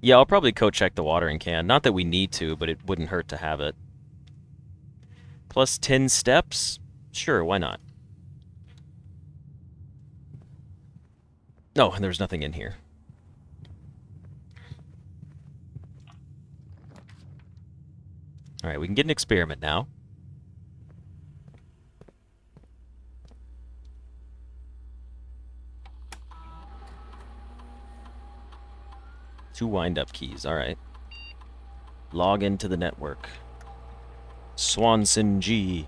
Yeah, I'll probably co-check the watering can. Not that we need to, but it wouldn't hurt to have it. Plus 10 steps? Sure, why not? No, there's nothing in here. Alright, we can get an experiment now. Two wind-up keys, alright. Log into the network. Swanson G.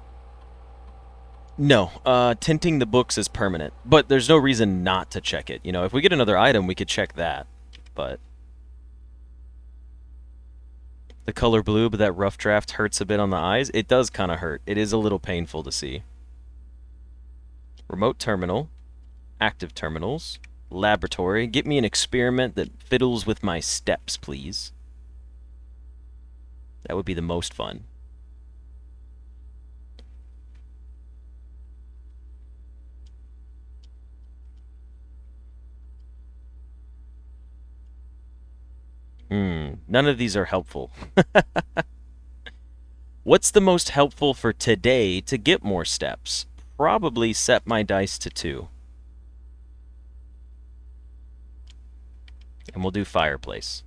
No, tinting the books is permanent. But there's no reason not to check it. You know, if we get another item, we could check that. But the color blue, but that rough draft hurts a bit on the eyes. It does kind of hurt. It is a little painful to see. Remote terminal. Active terminals. Laboratory. Get me an experiment that fiddles with my steps, please. That would be the most fun. None of these are helpful. What's the most helpful for today to get more steps? Probably set my dice to 2. And we'll do fireplace.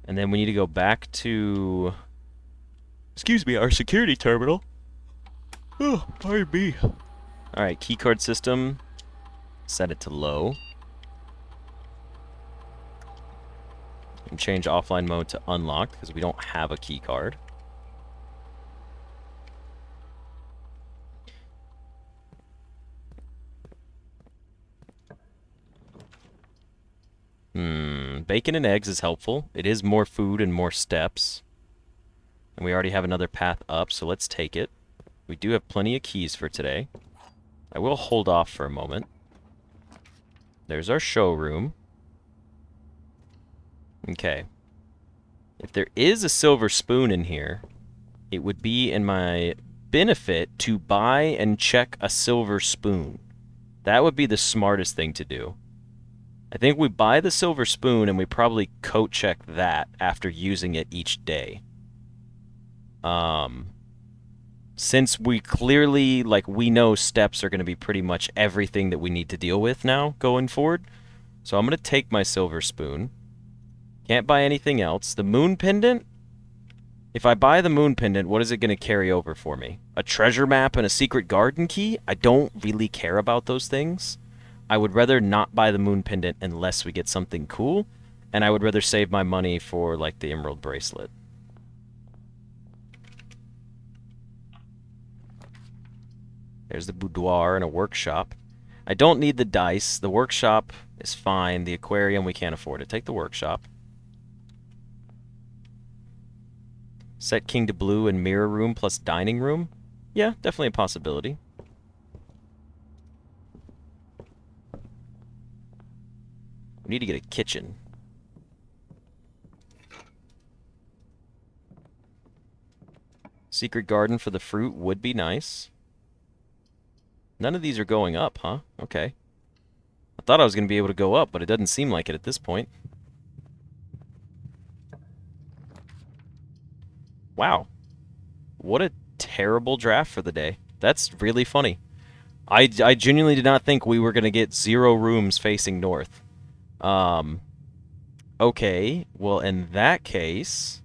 And then we need to go back to... Excuse me, our security terminal. Oh, pardon me. Alright, keycard system. Set it to low. And change offline mode to unlocked, because we don't have a keycard. Bacon and eggs is helpful. It is more food and more steps. And we already have another path up, so let's take it. We do have plenty of keys for today. I will hold off for a moment. There's our showroom. Okay. If there is a silver spoon in here, it would be in my benefit to buy and check a silver spoon. That would be the smartest thing to do. I think we buy the silver spoon and we probably coat check that after using it each day. Since we clearly, like, we know steps are going to be pretty much everything that we need to deal with now going forward. So I'm going to take my silver spoon. Can't buy anything else. The moon pendant? If I buy the moon pendant, what is it going to carry over for me? A treasure map and a secret garden key? I don't really care about those things. I would rather not buy the moon pendant unless we get something cool. And I would rather save my money for, like, the emerald bracelet. There's the boudoir and a workshop. I don't need the dice. The workshop is fine. The aquarium, we can't afford it. Take the workshop. Set king to blue and mirror room plus dining room? Yeah, definitely a possibility. We need to get a kitchen. Secret garden for the fruit would be nice. None of these are going up, huh? Okay. I thought I was going to be able to go up, but it doesn't seem like it at this point. Wow. What a terrible draft for the day. That's really funny. I genuinely did not think we were going to get 0 rooms facing north. Okay. Well, in that case,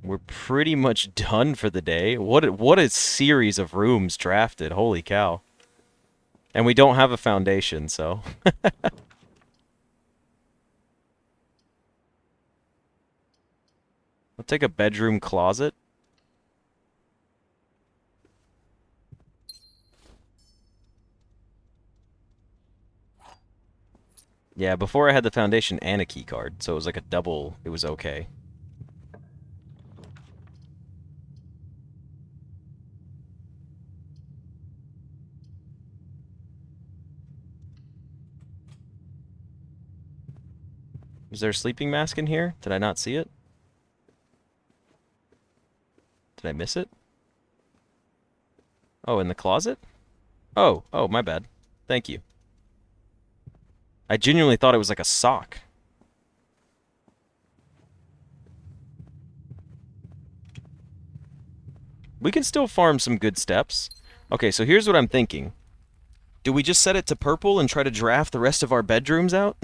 we're pretty much done for the day. What a series of rooms drafted. Holy cow. And we don't have a foundation, so... I'll take a bedroom closet. Yeah, before I had the foundation and a key card, so it was like a double, it was okay. Is there a sleeping mask in here? Did I not see it? Did I miss it? Oh, in the closet? Oh, my bad. Thank you. I genuinely thought it was like a sock. We can still farm some good steps. Okay, so here's what I'm thinking. Do we just set it to purple and try to draft the rest of our bedrooms out?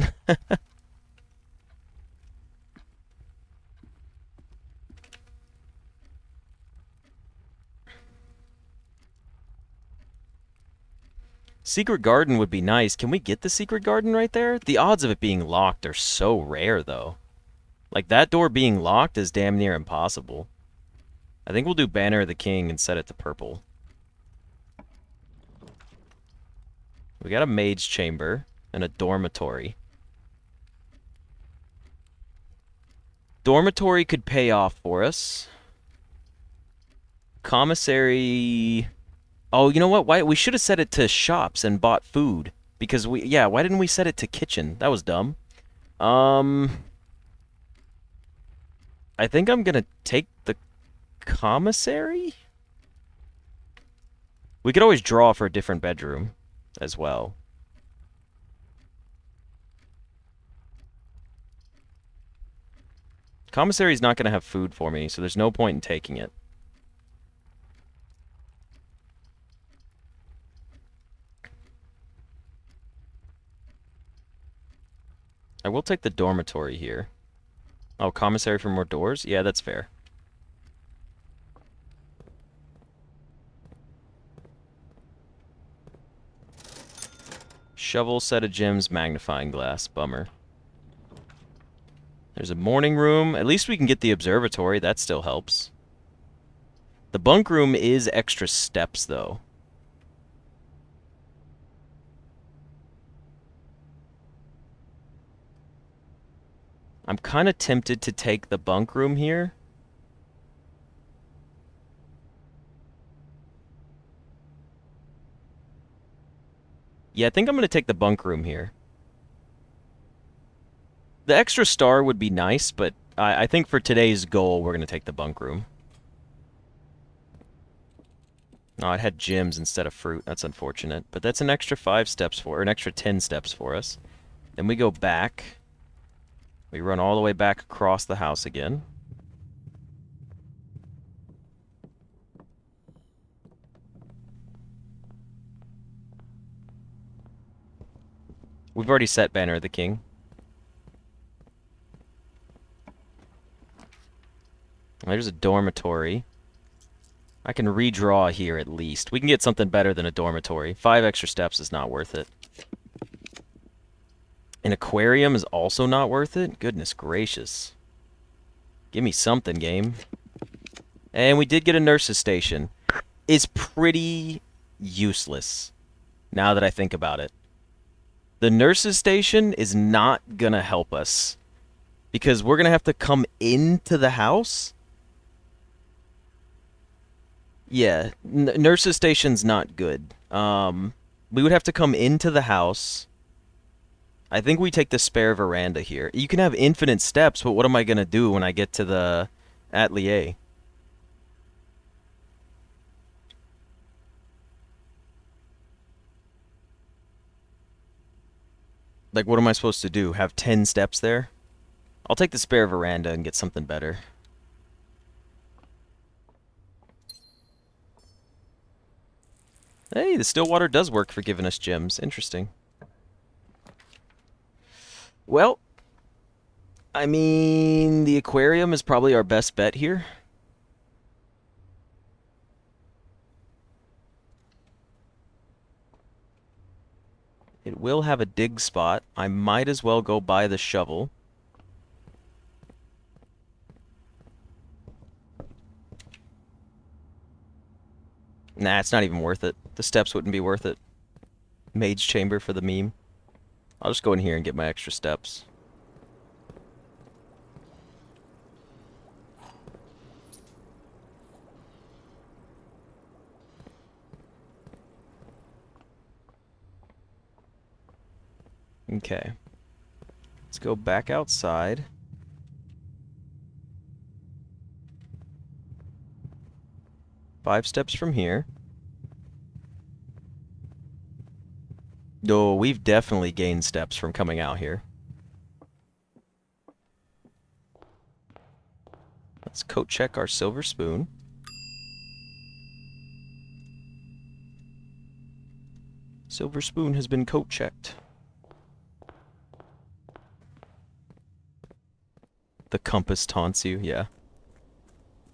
Secret garden would be nice. Can we get the secret garden right there? The odds of it being locked are so rare, though. Like, that door being locked is damn near impossible. I think we'll do Banner of the King and set it to purple. We got a mage chamber and a dormitory. Dormitory could pay off for us. Commissary... Oh, you know what? Why we should have set it to shops and bought food. Because yeah, why didn't we set it to kitchen? That was dumb. I think I'm gonna take the commissary? We could always draw for a different bedroom as well. Commissary's not gonna have food for me, so there's no point in taking it. I will take the dormitory here. Oh, commissary for more doors? Yeah, that's fair. Shovel, set of gems, magnifying glass. Bummer. There's a morning room. At least we can get the observatory. That still helps. The bunk room is extra steps, though. I'm kind of tempted to take the bunk room here. Yeah, I think I'm going to take the bunk room here. The extra star would be nice, but I think for today's goal, we're going to take the bunk room. Oh, it had gems instead of fruit. That's unfortunate. But that's an extra 5 steps for, or an extra 10 steps for us. Then we go back. We run all the way back across the house again. We've already set Banner of the King. There's a dormitory. I can redraw here at least. We can get something better than a dormitory. 5 extra steps is not worth it. An aquarium is also not worth it? Goodness gracious. Give me something, game. And we did get a nurse's station. It's pretty useless, now that I think about it. The nurse's station is not gonna help us, because we're gonna have to come into the house. Yeah, nurse's station's not good. We would have to come into the house. I think we take the spare veranda here. You can have infinite steps, but what am I going to do when I get to the atelier? Like, what am I supposed to do? Have 10 steps there? I'll take the spare veranda and get something better. Hey, the still water does work for giving us gems. Interesting. Well, I mean, the aquarium is probably our best bet here. It will have a dig spot. I might as well go buy the shovel. Nah, it's not even worth it. The steps wouldn't be worth it. Mage chamber for the meme. I'll just go in here and get my extra steps. Okay. Let's go back outside. Five steps from here. Oh, we've definitely gained steps from coming out here. Let's coat check our silver spoon. Silver spoon has been coat checked. The compass taunts you, yeah.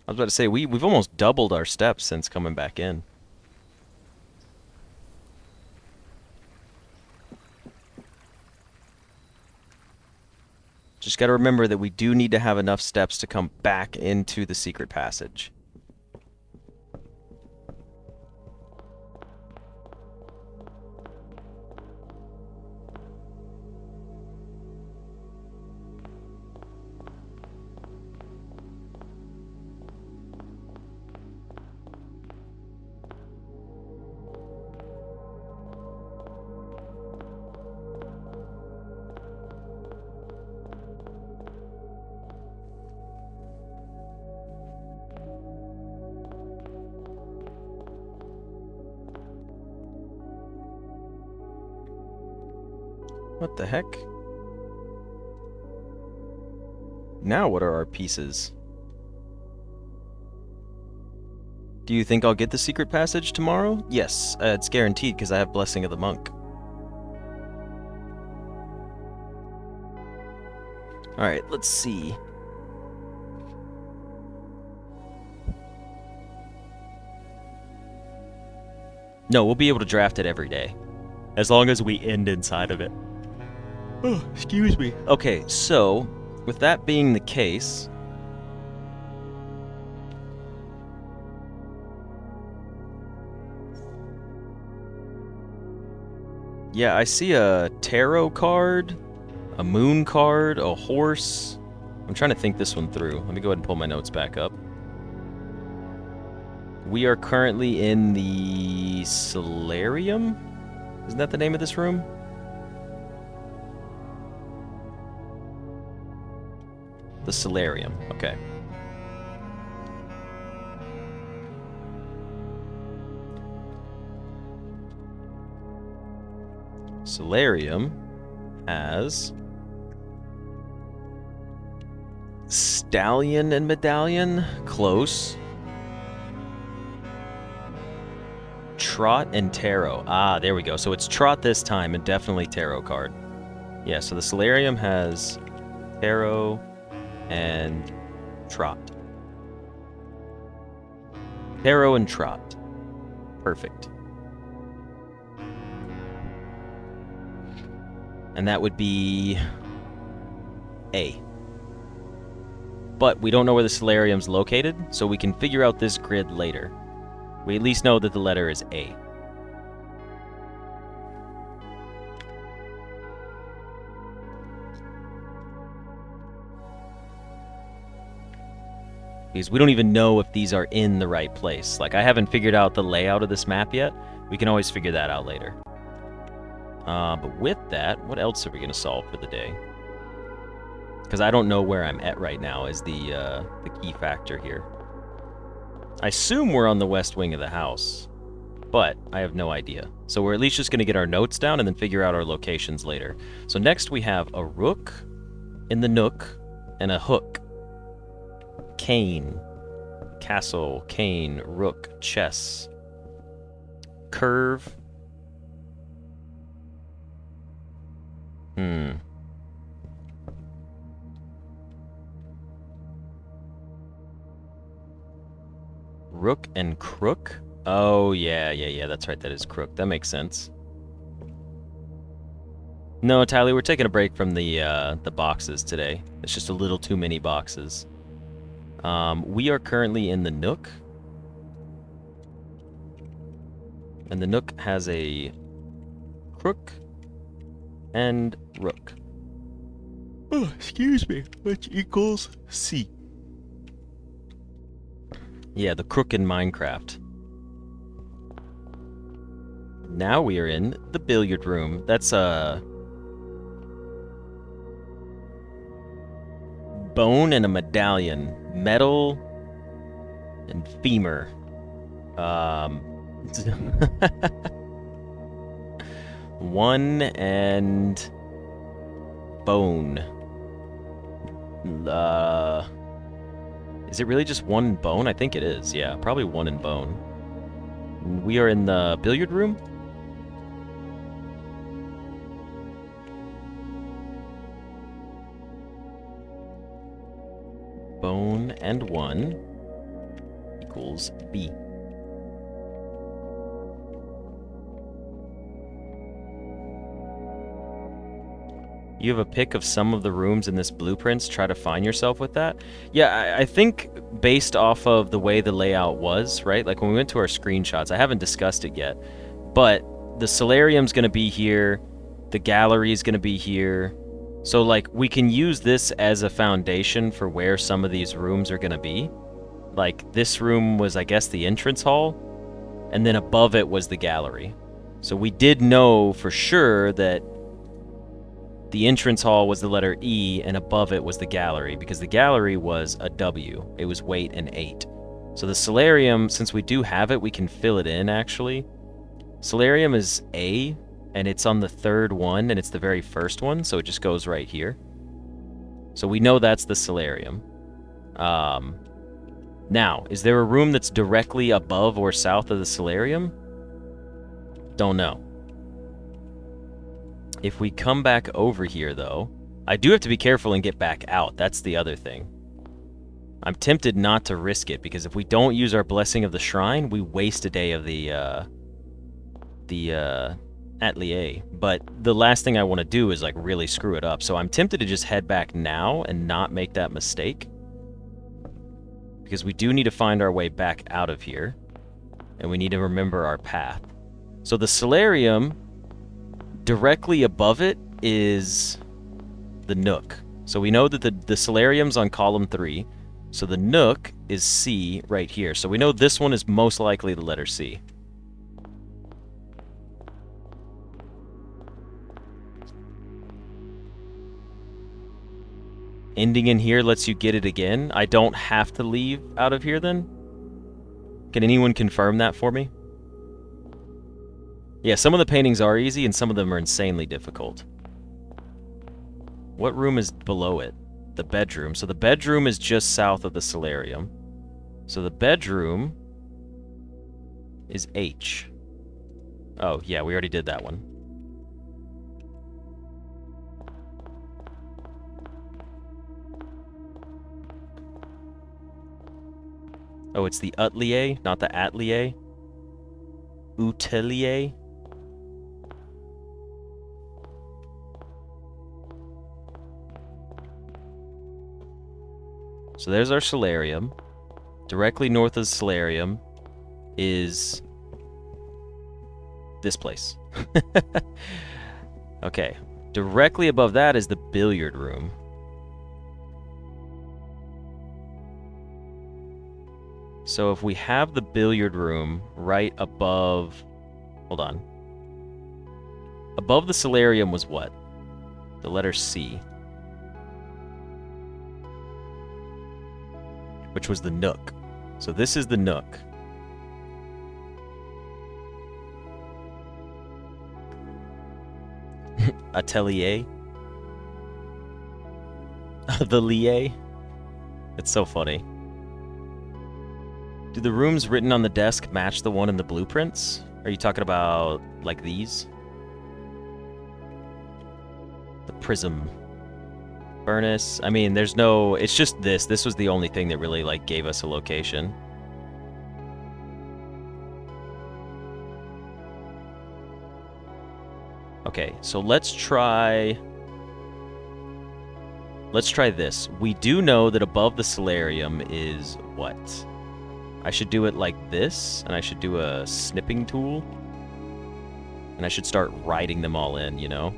I was about to say, we've almost doubled our steps since coming back in. Just gotta remember that we do need to have enough steps to come back into the secret passage. What the heck? Now what are our pieces? Do you think I'll get the secret passage tomorrow? Yes, it's guaranteed because I have Blessing of the Monk. Alright, let's see. No, we'll be able to draft it every day. As long as we end inside of it. Oh, excuse me. Okay, so, with that being the case... Yeah, I see a tarot card, a moon card, a horse, I'm trying to think this one through. Let me go ahead and pull my notes back up. We are currently in the solarium? Isn't that the name of this room? The solarium, okay. Solarium has Stallion and Medallion, close. Trot and Tarot. Ah, there we go. So it's Trot this time and definitely Tarot card. Yeah, so the Solarium has Tarot and Trot. Tarot and Trot. Perfect. And that would be A. But we don't know where the Solarium's located, so we can figure out this grid later. We at least know that the letter is A. Because we don't even know if these are in the right place. Like, I haven't figured out the layout of this map yet. We can always figure that out later. But with that, what else are we going to solve for the day? Because I don't know where I'm at right now is the key factor here. I assume we're on the west wing of the house, but I have no idea. So we're at least just going to get our notes down and then figure out our locations later. So next we have a rook in the nook and a hook. Cane, castle, cane, rook, chess, curve. Rook and crook? Oh, yeah, that's right, that is crook. That makes sense. No, Tyler, we're taking a break from the boxes today. It's just a little too many boxes. We are currently in the nook. And the nook has a crook and rook. Oh, excuse me, which equals C. Yeah, the crook in Minecraft. Now we are in the billiard room. That's a bone and a medallion. Metal and femur. One and bone. Is it really just one bone? I think it is, yeah. Probably one and bone. We are in the billiard room. Bone and 1 equals B. You have a pic of some of the rooms in this blueprints. Try to find yourself with that. Yeah, I think based off of the way the layout was, right? Like when we went to our screenshots, I haven't discussed it yet, but the solarium's going to be here. The gallery is going to be here. So like we can use this as a foundation for where some of these rooms are going to be. Like this room was, I guess, the entrance hall, and then above it was the gallery. So we did know for sure that the entrance hall was the letter E, and above it was the gallery, because the gallery was a W. It was weight and 8. So the solarium, since we do have it, we can fill it in, actually. Solarium is A, and it's on the third one, and it's the very first one, so it just goes right here. So we know that's the solarium. Now, is there a room that's directly above or south of the solarium? Don't know. If we come back over here, though, I do have to be careful and get back out. That's the other thing. I'm tempted not to risk it, because if we don't use our Blessing of the Shrine, we waste a day of the atelier. But the last thing I want to do is, like, really screw it up. So I'm tempted to just head back now and not make that mistake, because we do need to find our way back out of here, and we need to remember our path. So the solarium, directly above it is the nook. So we know that the solarium's on column 3. So the nook is C right here. So we know this one is most likely the letter C. Ending in here lets you get it again. I don't have to leave out of here then? Can anyone confirm that for me? Yeah, some of the paintings are easy and some of them are insanely difficult. What room is below it? The bedroom. So the bedroom is just south of the solarium. So the bedroom is H. Oh, yeah, we already did that one. Oh, it's the utlier, not the atelier. Utelier. So there's our solarium. Directly north of the solarium is this place. Okay. Directly above that is the billiard room. So if we have the billiard room right above... Hold on. Above the solarium was what? The letter C. Which was the nook. So this is the nook. Atelier. The lier. It's so funny. Do the rooms written on the desk match the one in the blueprints? Are you talking about, like, these? The prism. Furnace. I mean, there's no... It's just this. This was the only thing that really, like, gave us a location. Okay, so let's try... Let's try this. We do know that above the solarium is what? I should do it like this, and I should do a snipping tool. And I should start writing them all in, you know?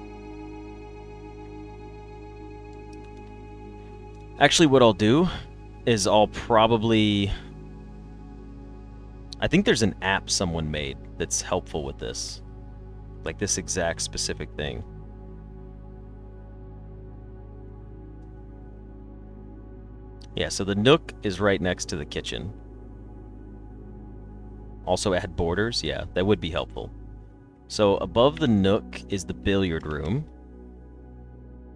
Actually, what I'll do is I'll probably... I think there's an app someone made that's helpful with this. Like this exact specific thing. Yeah, so the nook is right next to the kitchen. Also add borders, yeah, that would be helpful. So above the nook is the billiard room.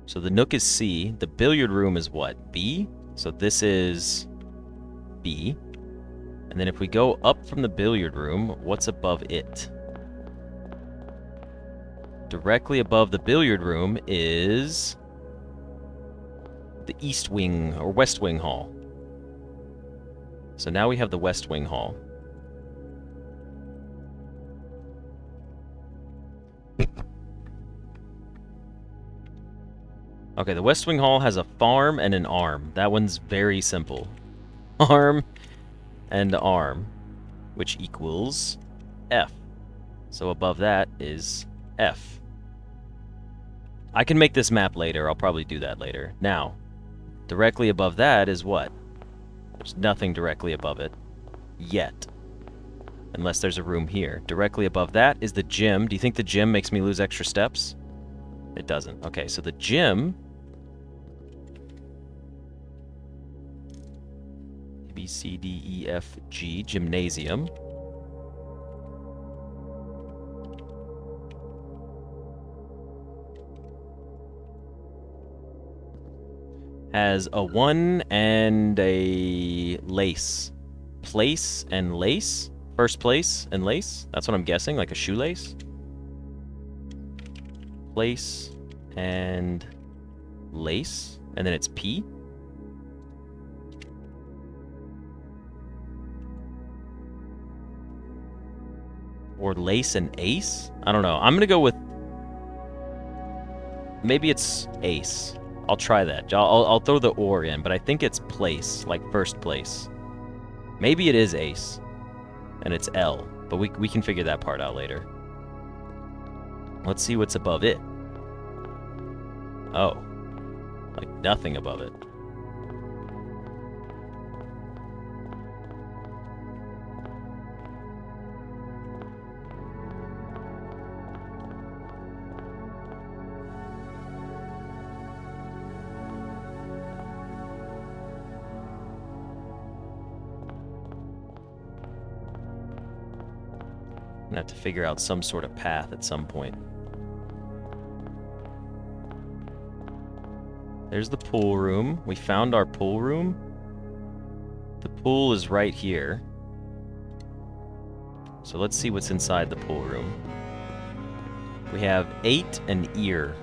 So the nook is C, the billiard room is what? B? So this is B. And then if we go up from the billiard room, what's above it? Directly above the billiard room is the East Wing, or West Wing Hall. So now we have the West Wing Hall. Okay, the West Wing Hall has a farm and an arm. That one's very simple. Arm and arm, which equals F. So above that is F. I can make this map later. I'll probably do that later. Now, directly above that is what? There's nothing directly above it. Yet. Unless there's a room here. Directly above that is the gym. Do you think the gym makes me lose extra steps? It doesn't. Okay, so the gym... B, C, D, E, F, G. Gymnasium. Has a 1 and a lace. Place and lace? First place and lace? That's what I'm guessing, like a shoelace? Place and lace. And then it's P. Or lace and ace? I don't know. I'm gonna go with... Maybe it's ace. I'll try that. I'll throw the or in, but I think it's place, like first place. Maybe it is ace, and it's L, but we can figure that part out later. Let's see what's above it. Oh. Like, nothing above it. I'm gonna have to figure out some sort of path at some point. There's the pool room. We found our pool room. The pool is right here. So let's see what's inside the pool room. We have 8 and ear.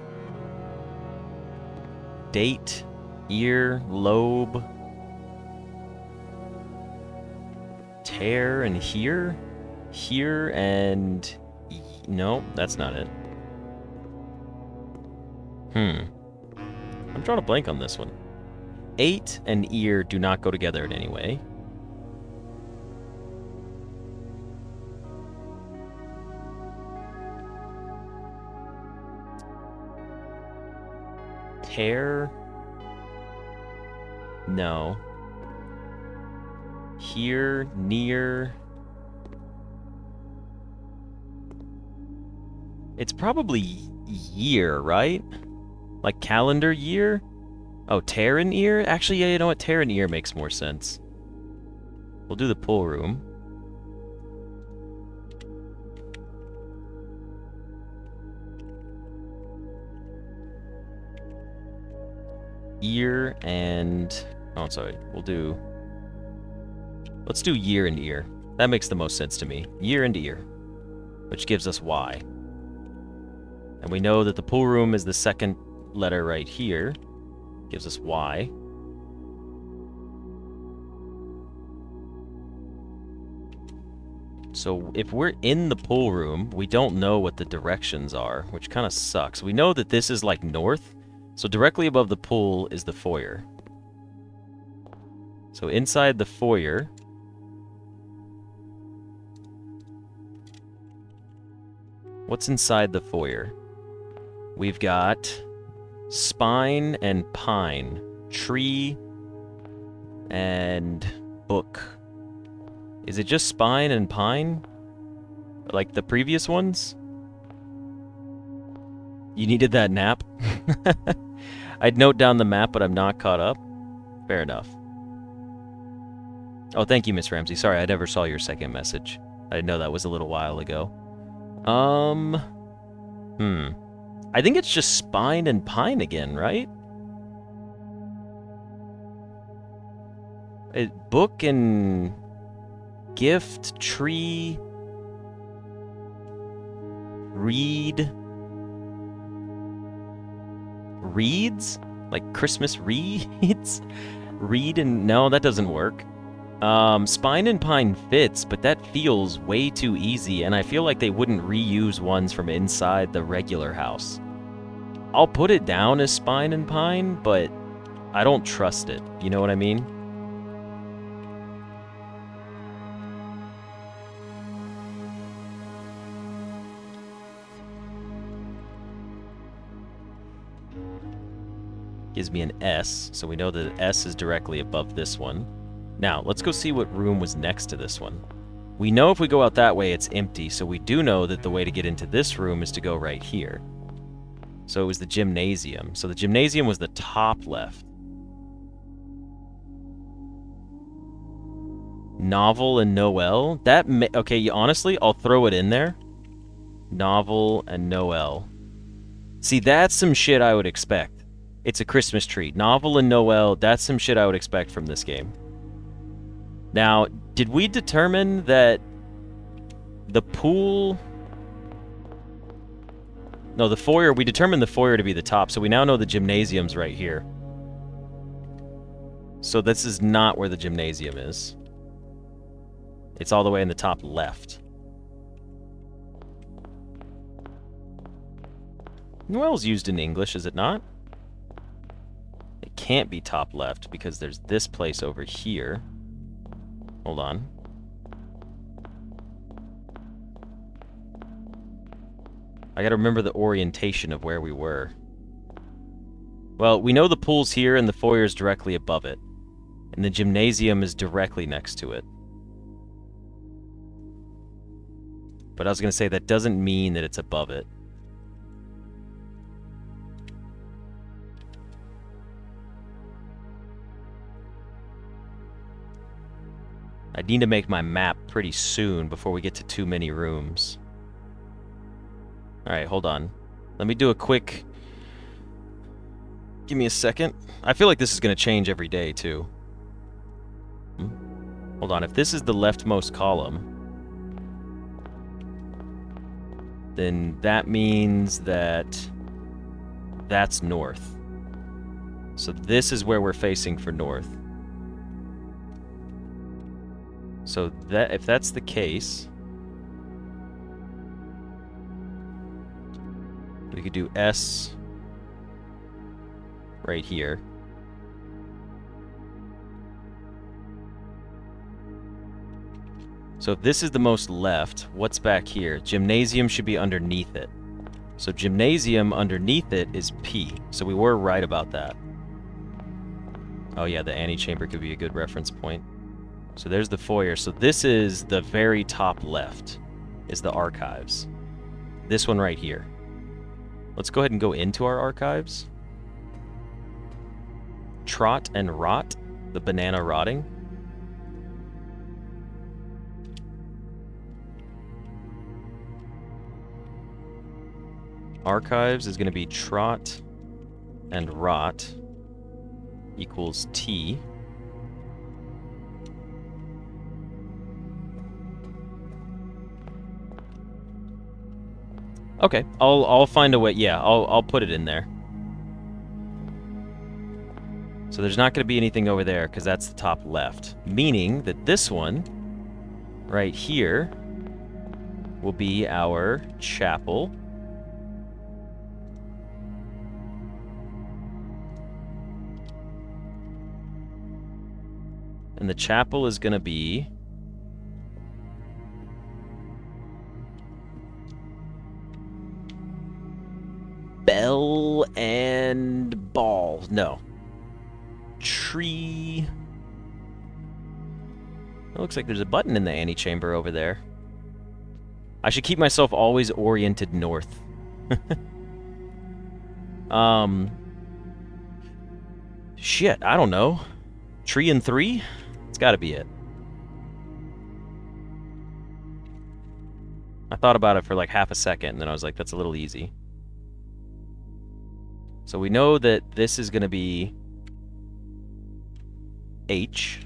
Date, ear, lobe, tear, and here. Here and... no, that's not it. I'm drawing a blank on this one. 8 and ear do not go together in any way. Tear. No. Here, near. It's probably year, right? Like calendar year? Oh, tear and ear? Actually, yeah, you know what? Tear and ear makes more sense. We'll do the pool room. Ear and... oh, sorry. Let's do year and ear. That makes the most sense to me. Year and ear. Which gives us Y. And we know that the pool room is the second letter right here. Gives us Y. So if we're in the pool room, we don't know what the directions are, which kind of sucks. We know that this is like north, so directly above the pool is the foyer. So inside the foyer, what's inside the foyer? We've got spine and pine, tree and book. Is it just spine and pine? Like the previous ones? You needed that nap? I'd note down the map, but I'm not caught up. Fair enough. Oh, thank you, Miss Ramsey. Sorry, I never saw your second message. I know that was a little while ago. I think it's just spine and pine again, right? Book and gift, tree, reed. Reeds? Like Christmas reeds? Reed and... no, that doesn't work. Spine and pine fits, but that feels way too easy, and I feel like they wouldn't reuse ones from inside the regular house. I'll put it down as spine and pine, but I don't trust it. You know what I mean? Gives me an S, so we know that S is directly above this one. Now, let's go see what room was next to this one. We know if we go out that way, it's empty, so we do know that the way to get into this room is to go right here. So it was the gymnasium. So the gymnasium was the top left. Novel and Noel? Okay, honestly, I'll throw it in there. Novel and Noel. See, that's some shit I would expect. It's a Christmas tree. Novel and Noel, that's some shit I would expect from this game. Now, did we determine that the pool... no, the foyer, we determined the foyer to be the top, so we now know the gymnasium's right here. So this is not where the gymnasium is. It's all the way in the top left. Noel's used in English, is it not? It can't be top left because there's this place over here. Hold on. I gotta remember the orientation of where we were. Well, we know the pool's here and the foyer's directly above it. And the gymnasium is directly next to it. But I was going to say that doesn't mean that it's above it. I need to make my map pretty soon before we get to too many rooms. Alright, hold on. Let me do a quick... Give me a second. I feel like this is going to change every day, too. Hold on, if this is the leftmost column, then that means that that's north. So this is where we're facing for north. So that if that's the case, we could do S right here. So if this is the most left, what's back here? Gymnasium should be underneath it. So gymnasium underneath it is P. So we were right about that. Oh yeah, the antechamber could be a good reference point. So there's the foyer. So this is the very top left, is the archives. This one right here. Let's go ahead and go into our archives. Trot and rot, the banana rotting. Archives is going to be trot and rot equals T. Okay, I'll find a way. Yeah, I'll put it in there. So there's not going to be anything over there because that's the top left, meaning that this one right here will be our chapel. And the chapel is going to be bell and ball. No. Tree. It looks like there's a button in the antechamber over there. I should keep myself always oriented north. Shit, I don't know. Tree and 3? It's gotta be it. I thought about it for like half a second, and then I was like, that's a little easy. So we know that this is gonna be H.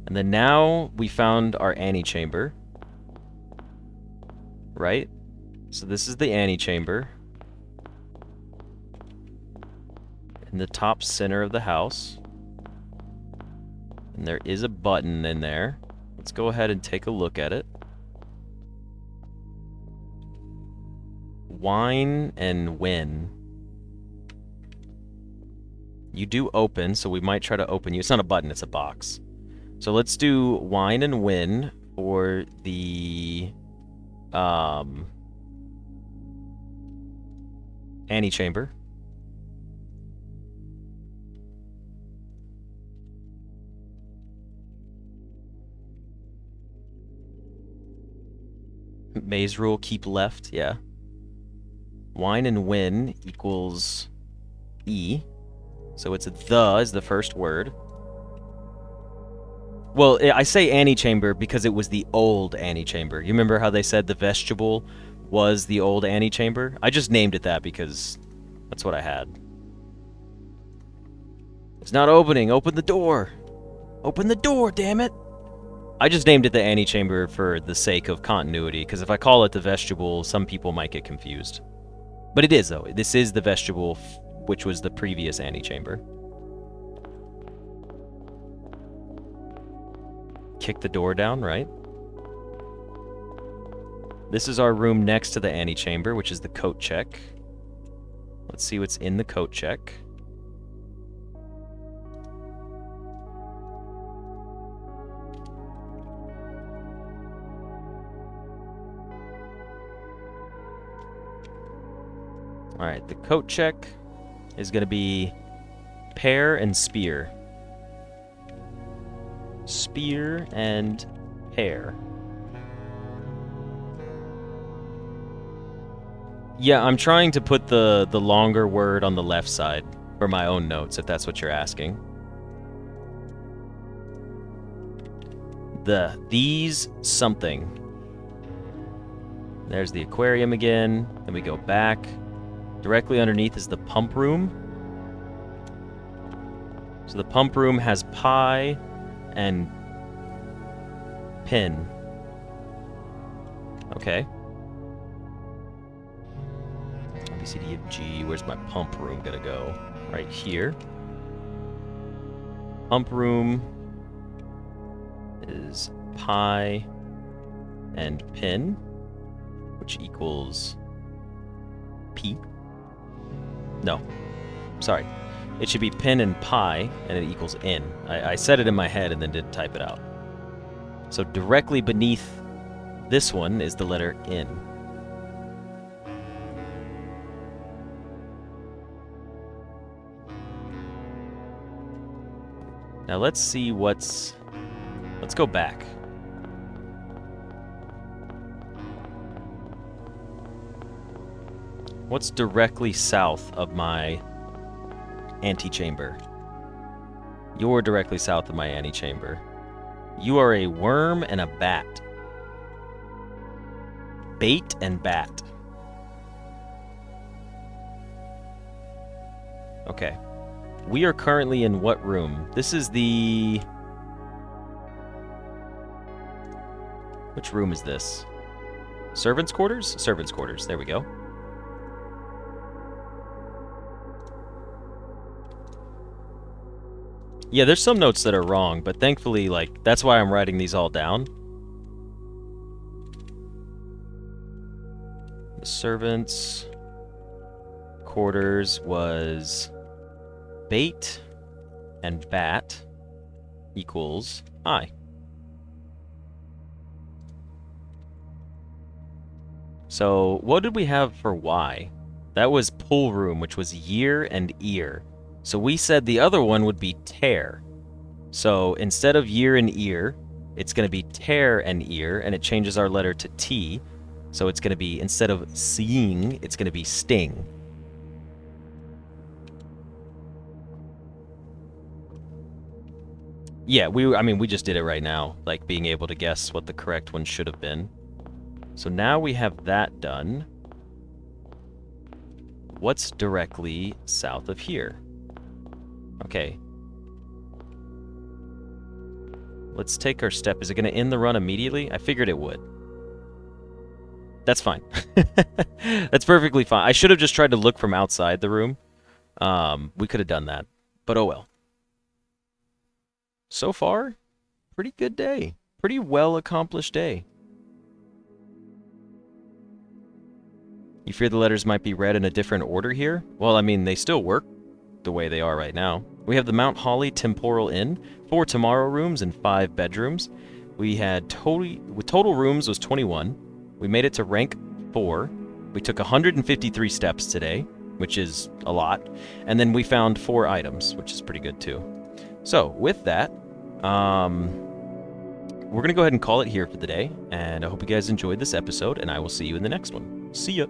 And then now we found our antechamber. Right? So this is the antechamber. In the top center of the house. And there is a button in there. Let's go ahead and take a look at it. Wine and win. You do open, so we might try to open you. It's not a button, it's a box. So let's do wine and win for the antechamber. Maze rule, keep left, yeah. Wine and win equals E. So it's the is the first word. Well, I say antechamber because it was the old antechamber. You remember how they said the vestibule was the old antechamber? I just named it that because that's what I had. It's not opening. Open the door. Open the door, damn it. I just named it the antechamber for the sake of continuity, because if I call it the vestibule, some people might get confused. But it is, though. This is the vestibule, which was the previous antechamber. Kick the door down, right? This is our room next to the antechamber, which is the coat check. Let's see what's in the coat check. Alright, the coat check is going to be pear and spear. Spear and pear. Yeah, I'm trying to put the longer word on the left side for my own notes, if that's what you're asking. These something. There's the aquarium again. Then we go back. Directly underneath is the pump room. So the pump room has pie and pin. Okay. A, B, C, D, F, G. Where's my pump room gonna go? Right here. Pump room is pie and pin, which equals P. No, sorry. It should be pin and pi, and it equals N. I said it in my head and then didn't type it out. So directly beneath this one is the letter N. Now let's see what's... Let's go back. What's directly south of my antechamber? You're directly south of my antechamber. You are a worm and a bat. Bait and bat. Okay. We are currently in what room? This is the... Which room is this? Servants' quarters? Servants' quarters. There we go. Yeah, there's some notes that are wrong, but thankfully, like, that's why I'm writing these all down. The servants' quarters was bait and bat equals I. So, what did we have for Y? That was pool room, which was year and ear. So we said the other one would be tear. So instead of year and ear, it's going to be tear and ear, and it changes our letter to T. So it's going to be, instead of seeing, it's going to be sting. Yeah, we just did it right now, like being able to guess what the correct one should have been. So now we have that done. What's directly south of here? Okay. Let's take our step. Is it going to end the run immediately? I figured it would. That's fine. That's perfectly fine. I should have just tried to look from outside the room. We could have done that. But oh well. So far, pretty good day. Pretty well accomplished day. You fear the letters might be read in a different order here? Well, I mean, they still work the way they are right now. We have the Mount Holly Temporal Inn, 4 tomorrow rooms and 5 bedrooms. We had total rooms was 21. We made it to rank 4. We took 153 steps today, which is a lot. And then we found 4 items, which is pretty good too. So with that, we're going to go ahead and call it here for the day. And I hope you guys enjoyed this episode, and I will see you in the next one. See ya!